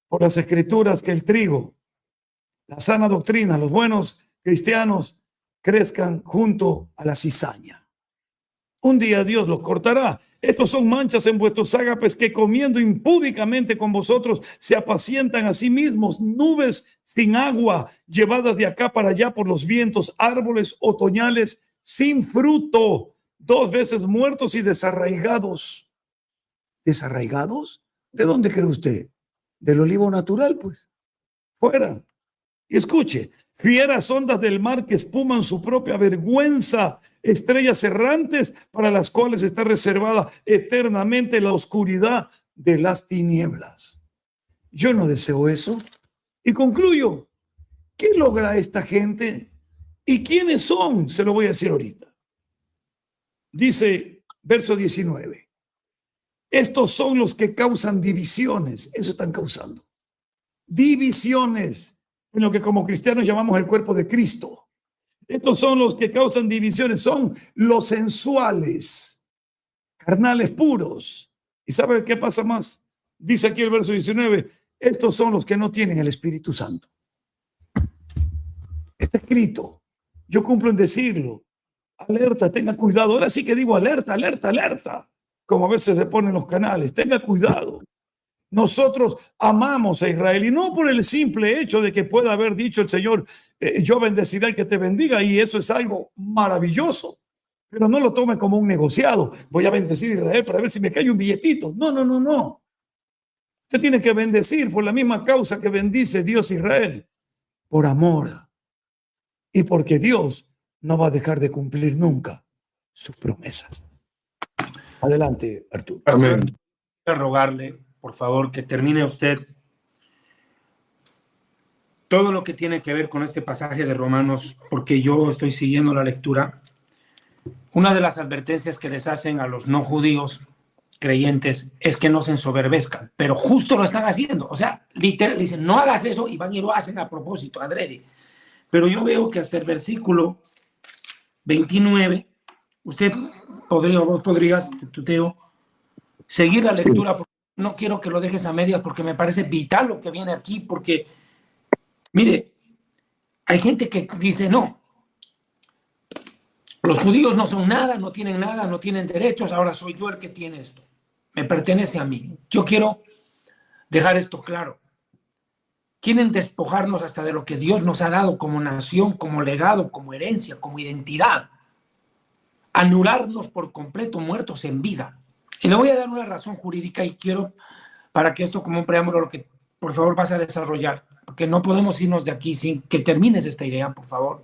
por las escrituras que el trigo, la sana doctrina, los buenos cristianos crezcan junto a la cizaña. Un día Dios los cortará. Estos son manchas en vuestros ágapes que comiendo impúdicamente con vosotros se apacientan a sí mismos, nubes sin agua, llevadas de acá para allá por los vientos, árboles otoñales sin fruto, 2 veces muertos y desarraigados. ¿Desarraigados? ¿De dónde cree usted? Del olivo natural, pues. Fuera. Y escuche, fieras ondas del mar que espuman su propia vergüenza, estrellas errantes para las cuales está reservada eternamente la oscuridad de las tinieblas. Yo no deseo eso. Y concluyo, ¿qué logra esta gente? ¿Y quiénes son? Se lo voy a decir ahorita. Dice, verso 19, estos son los que causan divisiones. Eso están causando. Divisiones en lo que como cristianos llamamos el cuerpo de Cristo. Estos son los que causan divisiones, son los sensuales, carnales puros, ¿Y sabe qué pasa más? Dice aquí el verso 19, estos son los que no tienen el Espíritu Santo. Está escrito. Yo cumplo en decirlo. Alerta, tenga cuidado. Ahora sí que digo alerta, alerta, alerta. Como a veces se ponen los canales. Tenga cuidado. Nosotros amamos a Israel y no por el simple hecho de que pueda haber dicho el Señor, yo bendeciré al que te bendiga, y eso es algo maravilloso. Pero no lo tome como un negociado. Voy a bendecir a Israel para ver si me cae un billetito. No, no, no, no. Usted tiene que bendecir por la misma causa que bendice Dios a Israel. Por amor. Y porque Dios no va a dejar de cumplir nunca sus promesas. Adelante, Arturo. Amén. Quiero rogarle, por favor, que termine usted todo lo que tiene que ver con este pasaje de Romanos, porque yo estoy siguiendo la lectura. Una de las advertencias que les hacen a los no judíos creyentes es que no se ensoberbezcan, pero justo lo están haciendo. O sea, literal, dicen, no hagas eso, y van y lo hacen a propósito, adrede. Pero yo veo que hasta el versículo 29, vos podrías, tuteo, seguir la lectura, porque no quiero que lo dejes a medias, porque me parece vital lo que viene aquí, porque, mire, hay gente que dice, no, los judíos no son nada, no tienen derechos, ahora soy yo el que tiene esto, me pertenece a mí. Yo quiero dejar esto claro. Quieren despojarnos hasta de lo que Dios nos ha dado como nación, como legado, como herencia, como identidad. Anularnos por completo, muertos en vida. Y le voy a dar una razón jurídica y quiero, para que esto como un preámbulo, lo que por favor vas a desarrollar, porque no podemos irnos de aquí sin que termines esta idea, por favor.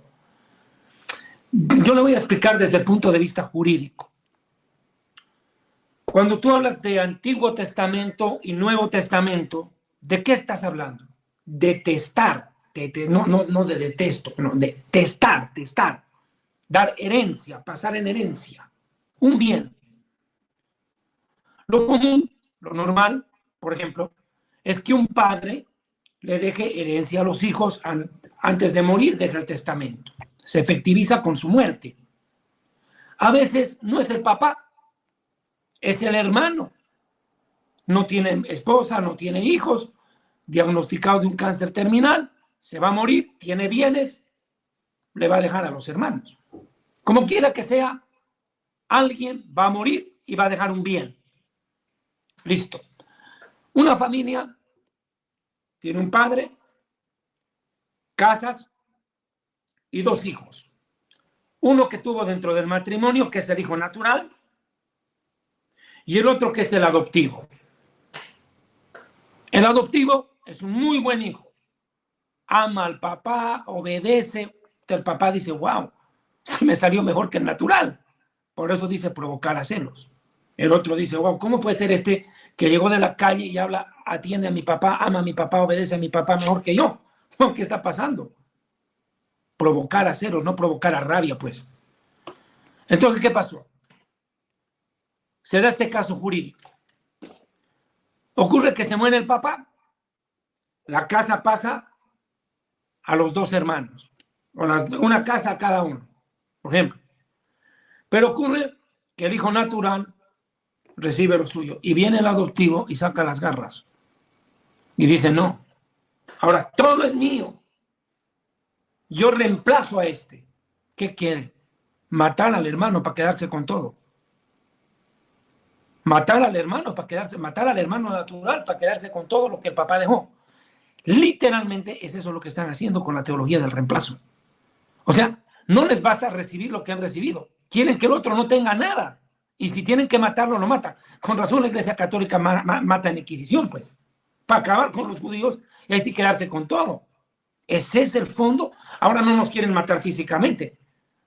Yo le voy a explicar desde el punto de vista jurídico. Cuando tú hablas de Antiguo Testamento y Nuevo Testamento, ¿de qué estás hablando? De testar, no de detesto, no, de testar, dar herencia, pasar en herencia, un bien. Lo común, lo normal, por ejemplo, es que un padre le deje herencia a los hijos antes de morir, deja el testamento. Se efectiviza con su muerte. A veces no es el papá, es el hermano. No tiene esposa, no tiene hijos, diagnosticado de un cáncer terminal, se va a morir, tiene bienes, le va a dejar a los hermanos. Como quiera que sea, alguien va a morir y va a dejar un bien. Listo. Una familia tiene un padre, casas y 2 hijos. Uno que tuvo dentro del matrimonio, que es el hijo natural, y el otro que es el adoptivo. El adoptivo es un muy buen hijo. Ama al papá, obedece. El papá dice, wow, me salió mejor que el natural. Por eso dice provocar a celos. El otro dice, wow, ¿cómo puede ser este que llegó de la calle y habla, atiende a mi papá, ama a mi papá, obedece a mi papá mejor que yo? ¿Qué está pasando? Provocar a celos, no provocar a rabia, pues. Entonces, ¿qué pasó? Se da este caso jurídico. Ocurre que se muere el papá. La casa pasa a los 2 hermanos, o una casa a cada uno, por ejemplo. Pero ocurre que el hijo natural recibe lo suyo y viene el adoptivo y saca las garras y dice, no, ahora todo es mío, yo reemplazo a este. ¿Qué quiere? Matar al hermano para quedarse con todo. Matar al hermano natural para quedarse con todo lo que el papá dejó. Literalmente es eso lo que están haciendo con la teología del reemplazo. O sea, no les basta recibir lo que han recibido. Quieren que el otro no tenga nada. Y si tienen que matarlo, lo matan. Con razón la Iglesia Católica mata en Inquisición, pues. Para acabar con los judíos y así quedarse con todo. Ese es el fondo. Ahora no nos quieren matar físicamente.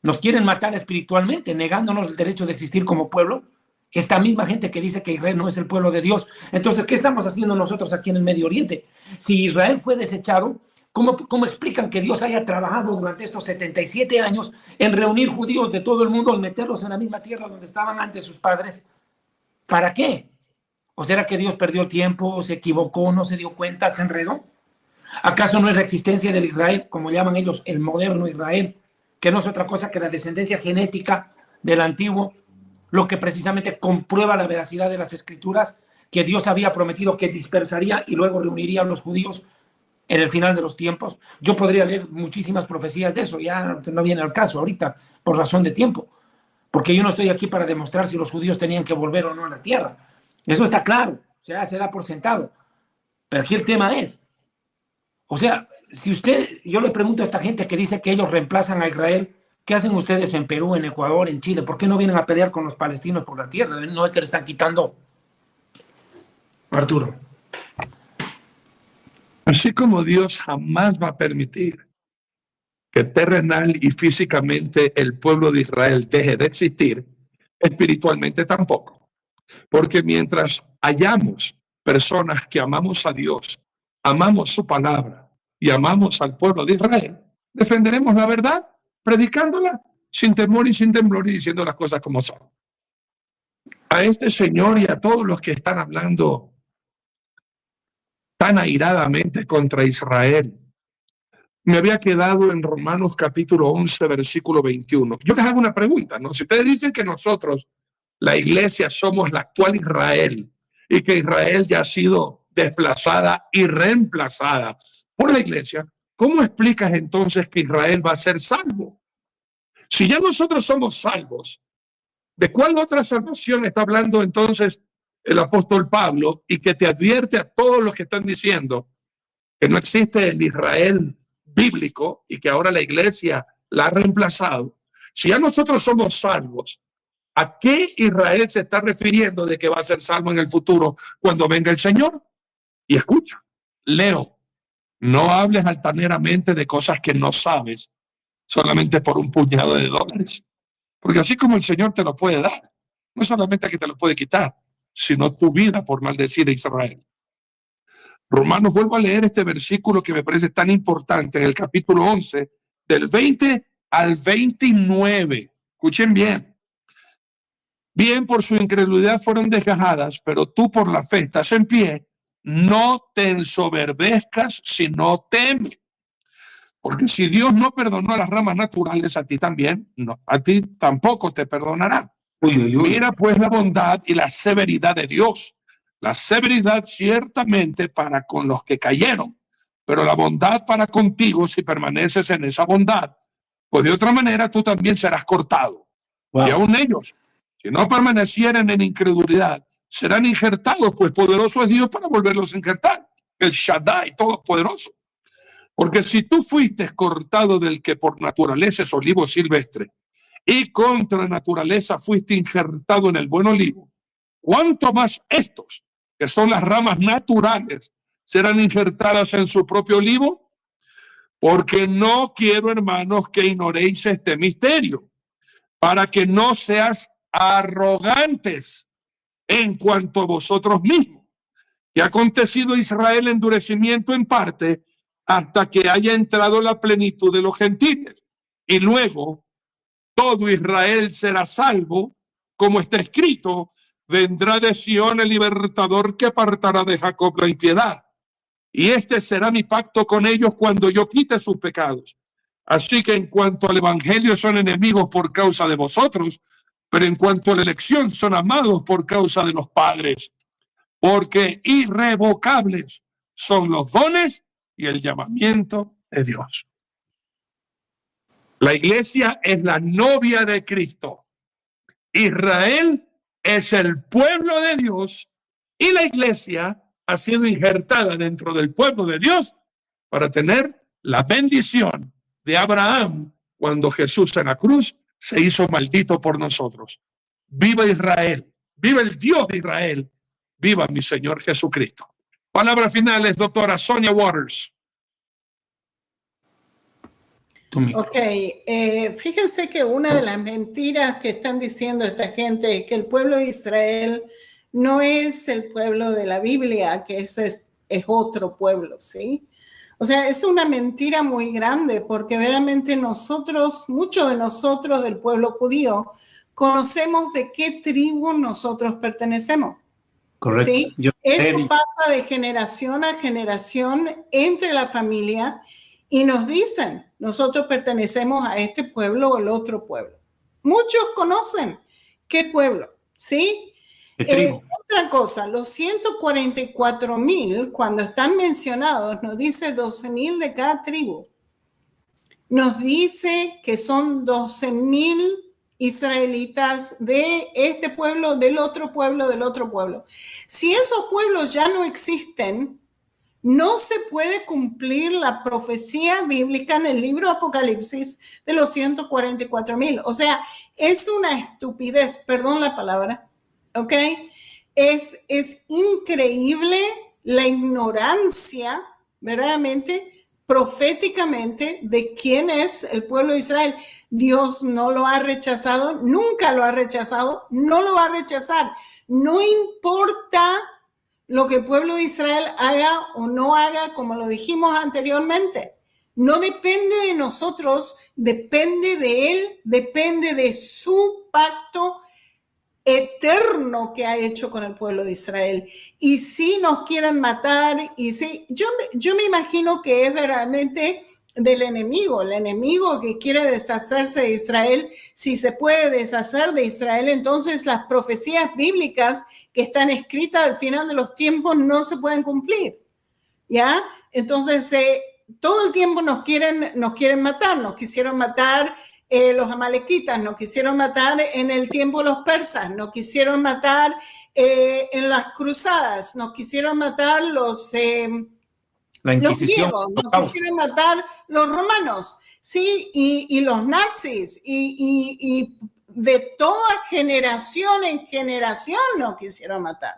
Nos quieren matar espiritualmente, negándonos el derecho de existir como pueblo. Esta misma gente que dice que Israel no es el pueblo de Dios. Entonces, ¿qué estamos haciendo nosotros aquí en el Medio Oriente? Si Israel fue desechado, ¿cómo explican que Dios haya trabajado durante estos 77 años en reunir judíos de todo el mundo y meterlos en la misma tierra donde estaban antes sus padres? ¿Para qué? ¿O será que Dios perdió el tiempo, se equivocó, no se dio cuenta, se enredó? ¿Acaso no es la existencia del Israel, como llaman ellos, el moderno Israel, que no es otra cosa que la descendencia genética del antiguo, lo que precisamente comprueba la veracidad de las Escrituras, que Dios había prometido que dispersaría y luego reuniría a los judíos en el final de los tiempos. Yo podría leer muchísimas profecías de eso, ya no viene al caso ahorita por razón de tiempo, porque yo no estoy aquí para demostrar si los judíos tenían que volver o no a la tierra. Eso está claro, o sea, se da por sentado. Pero aquí el tema es, o sea, yo le pregunto a esta gente que dice que ellos reemplazan a Israel, ¿qué hacen ustedes en Perú, en Ecuador, en Chile? ¿Por qué no vienen a pelear con los palestinos por la tierra? No es que le están quitando. Arturo. Así como Dios jamás va a permitir que terrenal y físicamente el pueblo de Israel deje de existir, espiritualmente tampoco. Porque mientras hayamos personas que amamos a Dios, amamos su palabra y amamos al pueblo de Israel, defenderemos la verdad, predicándola sin temor y sin temblor y diciendo las cosas como son. A este señor y a todos los que están hablando tan airadamente contra Israel, me había quedado en Romanos capítulo 11, versículo 21. Yo les hago una pregunta, ¿no? Si ustedes dicen que nosotros, la iglesia, somos la actual Israel y que Israel ya ha sido desplazada y reemplazada por la iglesia, ¿cómo explicas entonces que Israel va a ser salvo? Si ya nosotros somos salvos, ¿de cuál otra salvación está hablando entonces el apóstol Pablo y que te advierte a todos los que están diciendo que no existe el Israel bíblico y que ahora la iglesia la ha reemplazado? Si ya nosotros somos salvos, ¿a qué Israel se está refiriendo de que va a ser salvo en el futuro cuando venga el Señor? Y escucha, leo, no hables altaneramente de cosas que no sabes solamente por un puñado de dólares, porque así como el Señor te lo puede dar, no solamente que te lo puede quitar, sino tu vida por maldecir a Israel. Romanos, vuelvo a leer este versículo que me parece tan importante en el capítulo 11, del 20 al 29. Escuchen bien. Bien, por su incredulidad fueron desgajadas, pero tú por la fe estás en pie. No te ensoberbezcas, sino teme. Porque si Dios no perdonó a las ramas naturales, a ti también, no, a ti tampoco te perdonará. Mira pues la bondad y la severidad de Dios. La severidad ciertamente para con los que cayeron, pero la bondad para contigo si permaneces en esa bondad, pues de otra manera tú también serás cortado. Wow. Y aún ellos, si no permanecieren en incredulidad, serán injertados, pues poderoso es Dios para volverlos a injertar. El Shaddai, todopoderoso. Porque si tú fuiste cortado del que por naturaleza es olivo silvestre, y contra naturaleza fuiste injertado en el buen olivo, ¿cuánto más estos, que son las ramas naturales, serán injertadas en su propio olivo? Porque no quiero, hermanos, que ignoréis este misterio, para que no seas arrogantes en cuanto a vosotros mismos. Que ha acontecido a Israel endurecimiento en parte hasta que haya entrado la plenitud de los gentiles. Y luego todo Israel será salvo, como está escrito, vendrá de Sión el libertador que apartará de Jacob la impiedad. Y este será mi pacto con ellos cuando yo quite sus pecados. Así que en cuanto al evangelio son enemigos por causa de vosotros, pero en cuanto a la elección son amados por causa de los padres. Porque irrevocables son los dones y el llamamiento de Dios. La iglesia es la novia de Cristo. Israel es el pueblo de Dios y la iglesia ha sido injertada dentro del pueblo de Dios para tener la bendición de Abraham cuando Jesús en la cruz se hizo maldito por nosotros. Viva Israel, viva el Dios de Israel, viva mi Señor Jesucristo. Palabras finales, doctora Sonia Waters. Ok, fíjense que una de las mentiras que están diciendo esta gente es que el pueblo de Israel no es el pueblo de la Biblia, que eso es otro pueblo, ¿sí? O sea, es una mentira muy grande porque verdaderamente nosotros, muchos de nosotros del pueblo judío, conocemos de qué tribu nosotros pertenecemos. Correcto. ¿Sí? Esto pasa de generación a generación entre la familia y nos dicen, nosotros pertenecemos a este pueblo o el otro pueblo. Muchos conocen ¿Qué pueblo? ¿Sí? ¿Qué tribu? Otra cosa, los 144,000, cuando están mencionados, nos dice 12,000 de cada tribu. Nos dice que son 12,000 israelitas de este pueblo, del otro pueblo, del otro pueblo. Si esos pueblos ya no existen, no se puede cumplir la profecía bíblica en el libro de Apocalipsis de los 144,000. O sea, es una estupidez, perdón la palabra, ¿ok? Es increíble la ignorancia, verdaderamente, proféticamente, de quién es el pueblo de Israel. Dios no lo ha rechazado, nunca lo ha rechazado, no lo va a rechazar. No importa lo que el pueblo de Israel haga o no haga, como lo dijimos anteriormente. No depende de nosotros, depende de Él, depende de su pacto eterno que ha hecho con el pueblo de Israel. Y si nos quieren matar, y si yo me imagino que es verdaderamente del enemigo, el enemigo que quiere deshacerse de Israel. Si se puede deshacer de Israel, entonces las profecías bíblicas que están escritas al final de los tiempos no se pueden cumplir, ¿ya? Entonces, todo el tiempo nos quieren matar, nos quisieron matar los amalequitas, nos quisieron matar en el tiempo de los persas, nos quisieron matar en las cruzadas, nos quisieron matar La Inquisición. los griegos, nos quisieron matar los romanos, ¿sí? Y los nazis, y de toda generación en generación nos quisieron matar.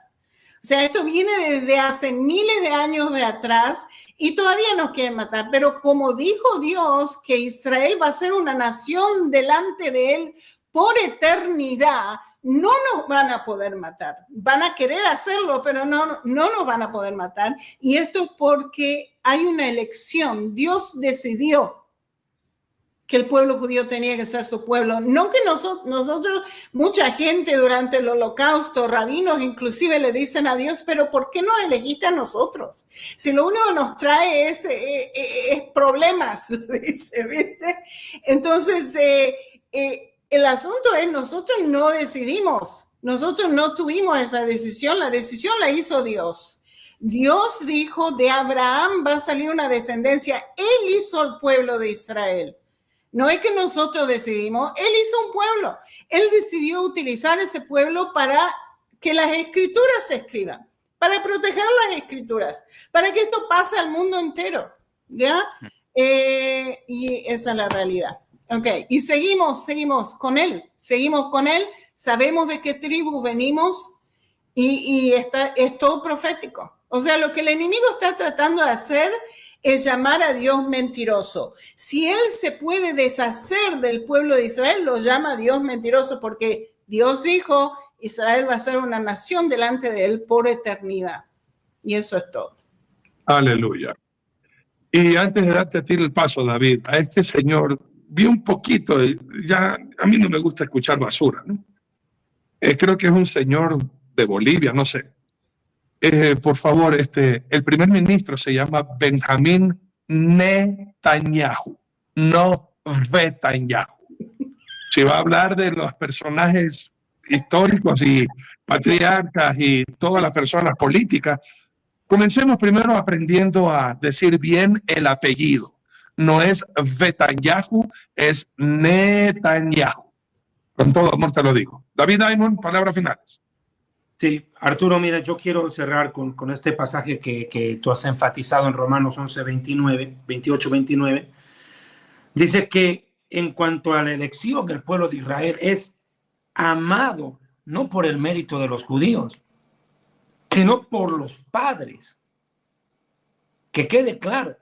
O sea, esto viene desde hace miles de años de atrás y todavía nos quieren matar. Pero como dijo Dios que Israel va a ser una nación delante de Él por eternidad, no nos van a poder matar. Van a querer hacerlo, pero no nos van a poder matar. Y esto es porque hay una elección. Dios decidió que el pueblo judío tenía que ser su pueblo. No que nosotros, mucha gente durante el holocausto, rabinos inclusive le dicen a Dios, pero ¿por qué nos elegiste a nosotros? Si lo único que nos trae es problemas, dice, ¿viste? Entonces, el asunto es, nosotros no decidimos, nosotros no tuvimos esa decisión, la decisión la hizo Dios. Dios dijo, de Abraham va a salir una descendencia, Él hizo el pueblo de Israel. No es que nosotros decidimos, Él hizo un pueblo. Él decidió utilizar ese pueblo para que las escrituras se escriban, para proteger las escrituras, para que esto pase al mundo entero, ¿ya? Y esa es la realidad. Ok, y seguimos con Él, sabemos de qué tribu venimos y es todo profético. O sea, lo que el enemigo está tratando de hacer es llamar a Dios mentiroso. Si Él se puede deshacer del pueblo de Israel, lo llama Dios mentiroso porque Dios dijo, Israel va a ser una nación delante de Él por eternidad. Y eso es todo. Aleluya. Y antes de darte a ti el paso, David, a este señor, vi un poquito, ya a mí no me gusta escuchar basura, ¿no? Creo que es un señor de Bolivia, no sé. Por favor, el primer ministro se llama Benjamín Netanyahu, no Netanyahu. Si va a hablar de los personajes históricos y patriarcas y todas las personas políticas, comencemos primero aprendiendo a decir bien el apellido. No es Netanyahu, es Netanyahu. Con todo amor te lo digo. David Diamond, palabras finales. Sí, Arturo, mira, yo quiero cerrar con este pasaje que tú has enfatizado en Romanos 11, 28, 29. Dice que en cuanto a la elección del pueblo de Israel es amado no por el mérito de los judíos, sino por los padres. Que quede claro,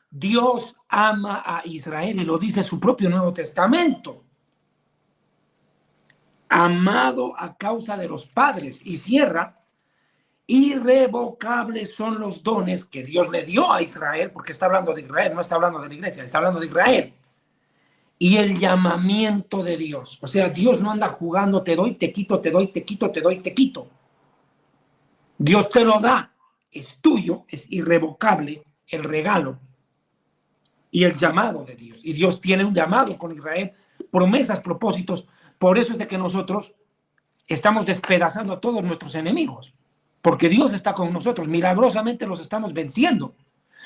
Dios ama a Israel y lo dice su propio Nuevo Testamento. Amado a causa de los padres. Y cierra, irrevocables son los dones que Dios le dio a Israel, porque está hablando de Israel, no está hablando de la iglesia, está hablando de Israel. Y el llamamiento de Dios. O sea, Dios no anda jugando, te doy, te quito, te doy, te quito, te doy, te quito. Dios te lo da, es tuyo, es irrevocable el regalo y el llamado de Dios. Y Dios tiene un llamado con Israel, promesas, propósitos. Por eso es de que nosotros estamos despedazando a todos nuestros enemigos, porque Dios está con nosotros, milagrosamente los estamos venciendo.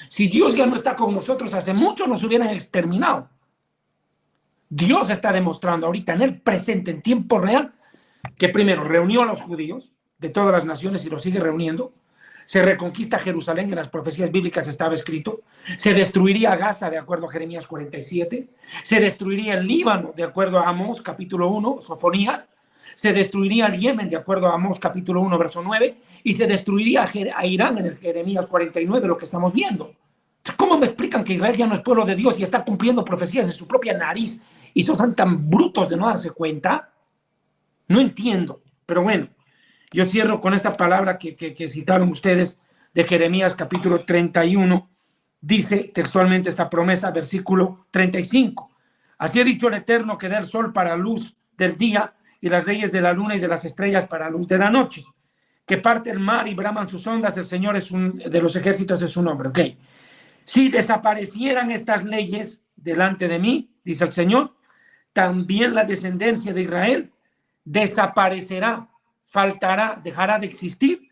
Si Dios ya no está con nosotros, hace mucho nos hubieran exterminado. Dios está demostrando ahorita en el presente, en tiempo real, que primero reunió a los judíos de todas las naciones y los sigue reuniendo. Se reconquista Jerusalén, en las profecías bíblicas estaba escrito. Se destruiría Gaza, de acuerdo a Jeremías 47. Se destruiría el Líbano, de acuerdo a Amós, capítulo 1, Sofonías. Se destruiría el Yemen, de acuerdo a Amós, capítulo 1, verso 9. Y se destruiría a Irán, en el Jeremías 49, lo que estamos viendo. ¿Cómo me explican que Israel ya no es pueblo de Dios y está cumpliendo profecías de su propia nariz? ¿Y son tan brutos de no darse cuenta? No entiendo, pero bueno, yo cierro con esta palabra que citaron ustedes de Jeremías capítulo 31. Dice textualmente esta promesa, versículo 35. Así ha dicho el Eterno, que da el sol para luz del día y las leyes de la luna y de las estrellas para luz de la noche. Que parte el mar y braman sus ondas, el Señor de los ejércitos es su nombre. Ok. Si desaparecieran estas leyes delante de mí, dice el Señor, también la descendencia de Israel desaparecerá, faltará, dejará de existir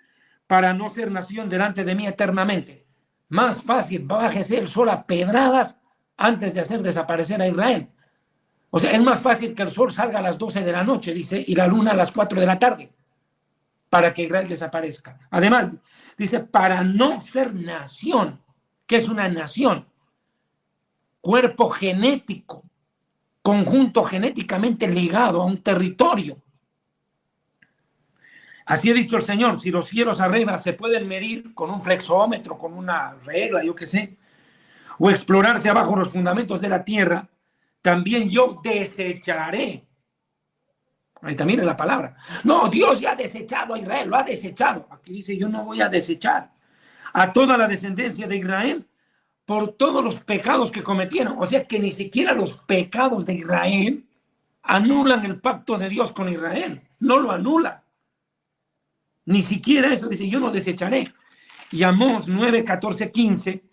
para no ser nación delante de mí eternamente. Más fácil, bájese el sol a pedradas antes de hacer desaparecer a Israel. O sea, es más fácil que el sol salga a las 12 de la noche, dice, y la luna a las 4 de la tarde, para que Israel desaparezca. Además, dice, para no ser nación. ¿Qué es una nación? Cuerpo genético, conjunto genéticamente ligado a un territorio. Así ha dicho el Señor, si los cielos arriba se pueden medir con un flexómetro, con una regla, yo qué sé, o explorarse abajo los fundamentos de la tierra, también yo desecharé. Ahí también es la palabra. No, Dios ya ha desechado a Israel, lo ha desechado. Aquí dice, yo no voy a desechar a toda la descendencia de Israel por todos los pecados que cometieron. O sea que ni siquiera los pecados de Israel anulan el pacto de Dios con Israel. No lo anulan. Ni siquiera eso. Dice, yo no desecharé. Y Amós 9, 14, 15,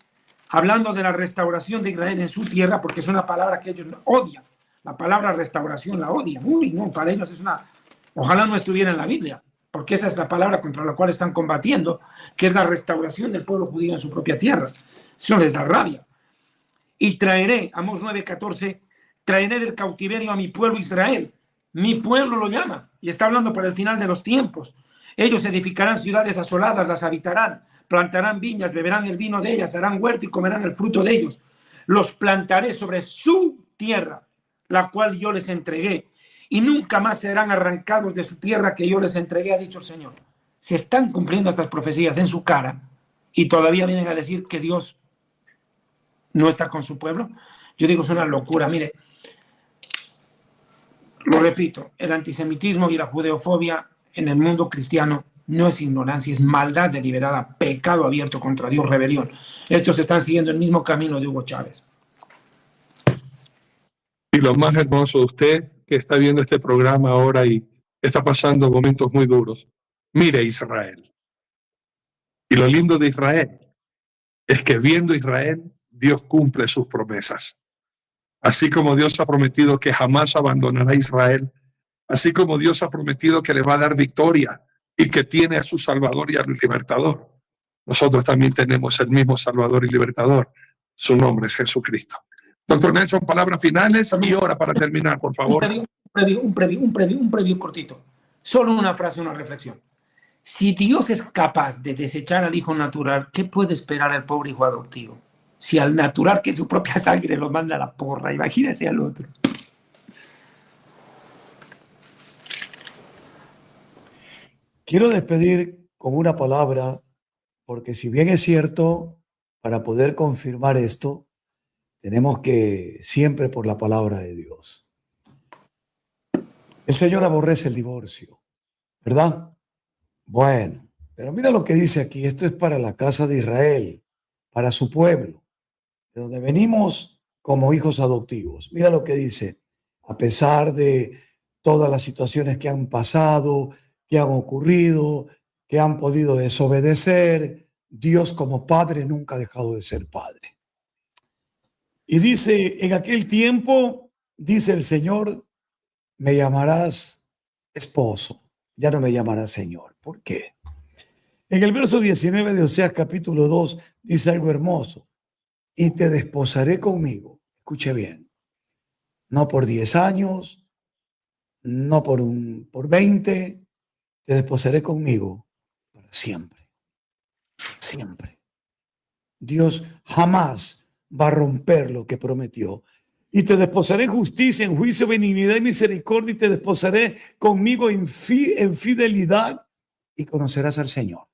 hablando de la restauración de Israel en su tierra, porque es una palabra que ellos odian. La palabra restauración la odian. Uy, no, para ellos es una... Ojalá no estuviera en la Biblia, porque esa es la palabra contra la cual están combatiendo, que es la restauración del pueblo judío en su propia tierra. Eso les da rabia. Y traeré, Amós 9:14, traeré del cautiverio a mi pueblo Israel. Mi pueblo lo llama, y está hablando para el final de los tiempos. Ellos edificarán ciudades asoladas, las habitarán, plantarán viñas, beberán el vino de ellas, harán huerto y comerán el fruto de ellos. Los plantaré sobre su tierra, la cual yo les entregué, y nunca más serán arrancados de su tierra que yo les entregué, ha dicho el Señor. Se están cumpliendo estas profecías en su cara, y todavía vienen a decir que Dios no está con su pueblo. Yo digo, es una locura. Mire, lo repito, el antisemitismo y la judeofobia en el mundo cristiano no es ignorancia, es maldad deliberada, pecado abierto contra Dios, rebelión. Estos están siguiendo el mismo camino de Hugo Chávez. Y lo más hermoso de usted, que está viendo este programa ahora y está pasando momentos muy duros. Mire Israel. Y lo lindo de Israel es que viendo Israel, Dios cumple sus promesas. Así como Dios ha prometido que jamás abandonará a Israel, así como Dios ha prometido que le va a dar victoria y que tiene a su Salvador y al Libertador, nosotros también tenemos el mismo Salvador y Libertador. Su nombre es Jesucristo. Doctor Nelson, palabras finales y hora para terminar, por favor. Un preview cortito. Solo una frase, una reflexión. Si Dios es capaz de desechar al hijo natural, ¿qué puede esperar el pobre hijo adoptivo? Si al natural, que es su propia sangre, lo manda a la porra, imagínese al otro. Quiero despedir con una palabra, porque si bien es cierto, para poder confirmar esto, tenemos que siempre por la palabra de Dios. El Señor aborrece el divorcio, ¿verdad? Bueno, pero mira lo que dice aquí. Esto es para la casa de Israel, para su pueblo, de donde venimos como hijos adoptivos. Mira lo que dice. A pesar de todas las situaciones que han pasado, que han ocurrido, que han podido desobedecer, Dios como Padre nunca ha dejado de ser Padre. Y dice, en aquel tiempo, dice el Señor, me llamarás esposo. ya no me llamarás Señor. ¿Por qué? En el verso 19 de Oseas capítulo 2 dice algo hermoso. Y te desposaré conmigo. Escuche bien. No por 10 años, no por 20. Te desposaré conmigo para siempre. Siempre. Dios jamás va a romper lo que prometió. Y te desposaré en justicia, en juicio, benignidad y misericordia, y te desposaré conmigo en fidelidad, y conocerás al Señor.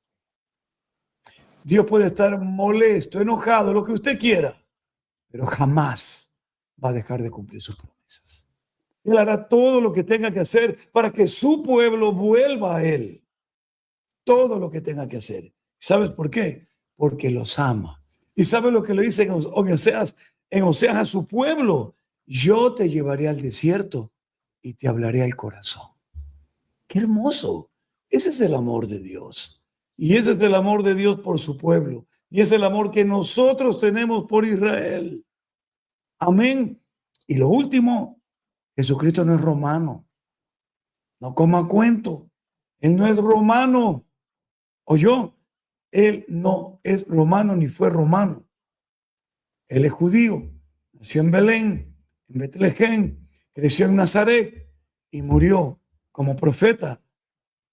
Dios puede estar molesto, enojado, lo que usted quiera, pero jamás va a dejar de cumplir sus promesas. Él hará todo lo que tenga que hacer para que su pueblo vuelva a Él. Todo lo que tenga que hacer. ¿Sabes por qué? Porque los ama. ¿Y sabes lo que le dice en Oseas a su pueblo? Yo te llevaré al desierto y te hablaré al corazón. ¡Qué hermoso! Ese es el amor de Dios. Y ese es el amor de Dios por su pueblo. Y es el amor que nosotros tenemos por Israel. Amén. Y lo último, Jesucristo no es romano. No coma cuento. Él no es romano. ¿Oyó? Él no es romano ni fue romano. Él es judío. Nació en Belén, en Betlehem, creció en Nazaret y murió como profeta.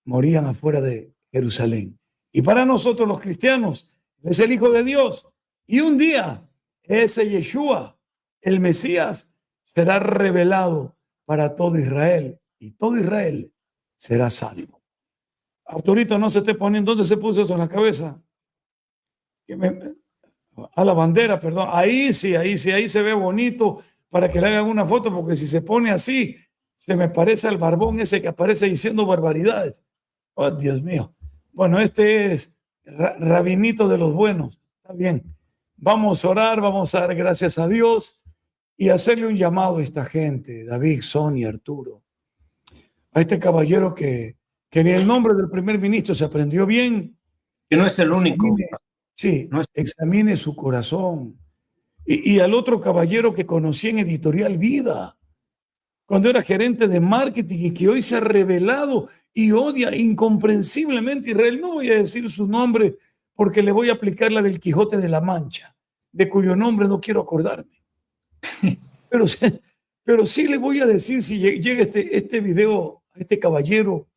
Morían afuera de Jerusalén. Y para nosotros los cristianos, es el Hijo de Dios. Y un día, ese Yeshua, el Mesías, será revelado para todo Israel. Y todo Israel será salvo. Arturito, no se esté poniendo, ¿dónde se puso eso en la cabeza? A la bandera, perdón. Ahí sí, ahí se ve bonito para que le hagan una foto, porque si se pone así, se me parece al barbón ese que aparece diciendo barbaridades. Oh, Dios mío. Bueno, este es rabinito de los buenos. Está bien. Vamos a orar, vamos a dar gracias a Dios y hacerle un llamado a esta gente, David, Sonia, Arturo, a este caballero que ni el nombre del primer ministro se aprendió bien. Que no es el único. Sí, examine su corazón. Y al otro caballero que conocí en Editorial Vida, cuando era gerente de marketing y que hoy se ha revelado y odia incomprensiblemente a Israel. No voy a decir su nombre porque le voy a aplicar la del Quijote de la Mancha, de cuyo nombre no quiero acordarme. Pero sí le voy a decir, si llega este video a este caballero,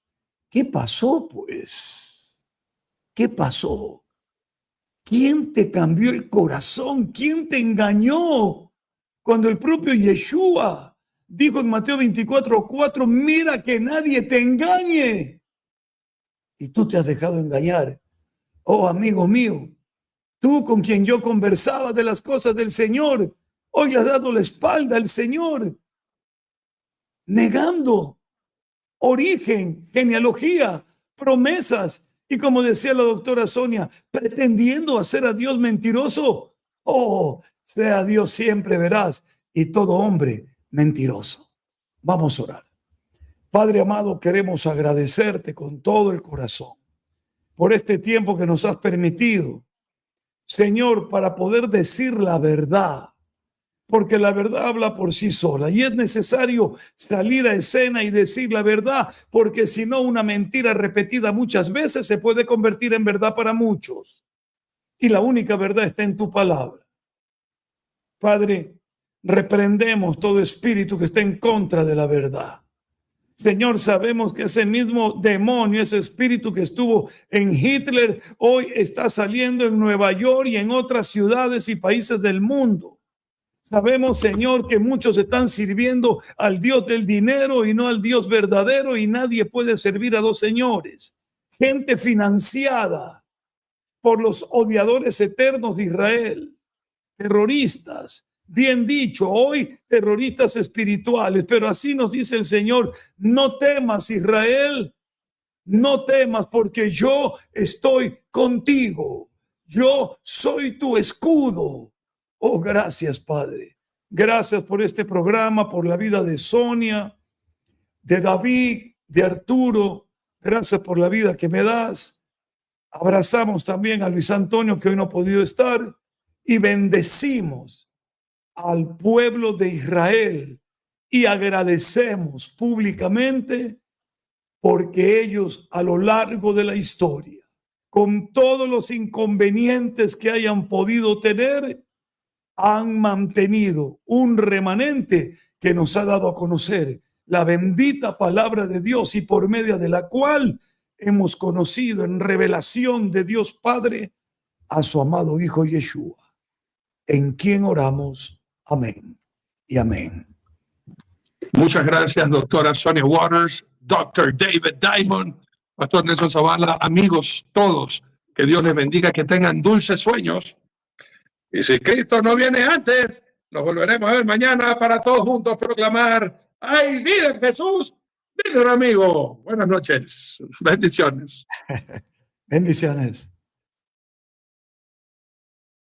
¿qué pasó pues? ¿Qué pasó? ¿Quién te cambió el corazón? ¿Quién te engañó? Cuando el propio Yeshua dijo en Mateo 24:4, mira que nadie te engañe. Y tú te has dejado engañar. Oh, amigo mío, tú con quien yo conversaba de las cosas del Señor, hoy le has dado la espalda al Señor, negando origen, genealogía, promesas. Y como decía la doctora Sonia, pretendiendo hacer a Dios mentiroso. Oh, sea Dios siempre verás y todo hombre mentiroso. Vamos a orar. Padre amado, queremos agradecerte con todo el corazón por este tiempo que nos has permitido, Señor, para poder decir la verdad, porque la verdad habla por sí sola y es necesario salir a escena y decir la verdad, porque si no, una mentira repetida muchas veces se puede convertir en verdad para muchos. Y la única verdad está en tu palabra. Padre, reprendemos todo espíritu que está en contra de la verdad. Señor, sabemos que ese mismo demonio, ese espíritu que estuvo en Hitler, hoy está saliendo en Nueva York y en otras ciudades y países del mundo. Sabemos, Señor, que muchos están sirviendo al Dios del dinero y no al Dios verdadero, y nadie puede servir a dos señores. Gente financiada por los odiadores eternos de Israel, terroristas, bien dicho, hoy terroristas espirituales, pero así nos dice el Señor, no temas, Israel, no temas, porque yo estoy contigo, yo soy tu escudo. Oh, gracias, Padre. Gracias por este programa, por la vida de Sonia, de David, de Arturo. Gracias por la vida que me das. Abrazamos también a Luis Antonio, que hoy no ha podido estar, y bendecimos al pueblo de Israel y agradecemos públicamente porque ellos a lo largo de la historia, con todos los inconvenientes que hayan podido tener, han mantenido un remanente que nos ha dado a conocer la bendita palabra de Dios y por medio de la cual hemos conocido en revelación de Dios Padre a su amado Hijo Yeshua, en quien oramos. Amén y amén. Muchas gracias, doctora Sonia Waters, doctor David Diamond, pastor Nelson Zavala, amigos todos, que Dios les bendiga, que tengan dulces sueños. Y si Cristo no viene antes, nos volveremos a ver mañana para todos juntos proclamar: ¡hay vida en Jesús! Dile, amigo. Buenas noches. Bendiciones. Bendiciones.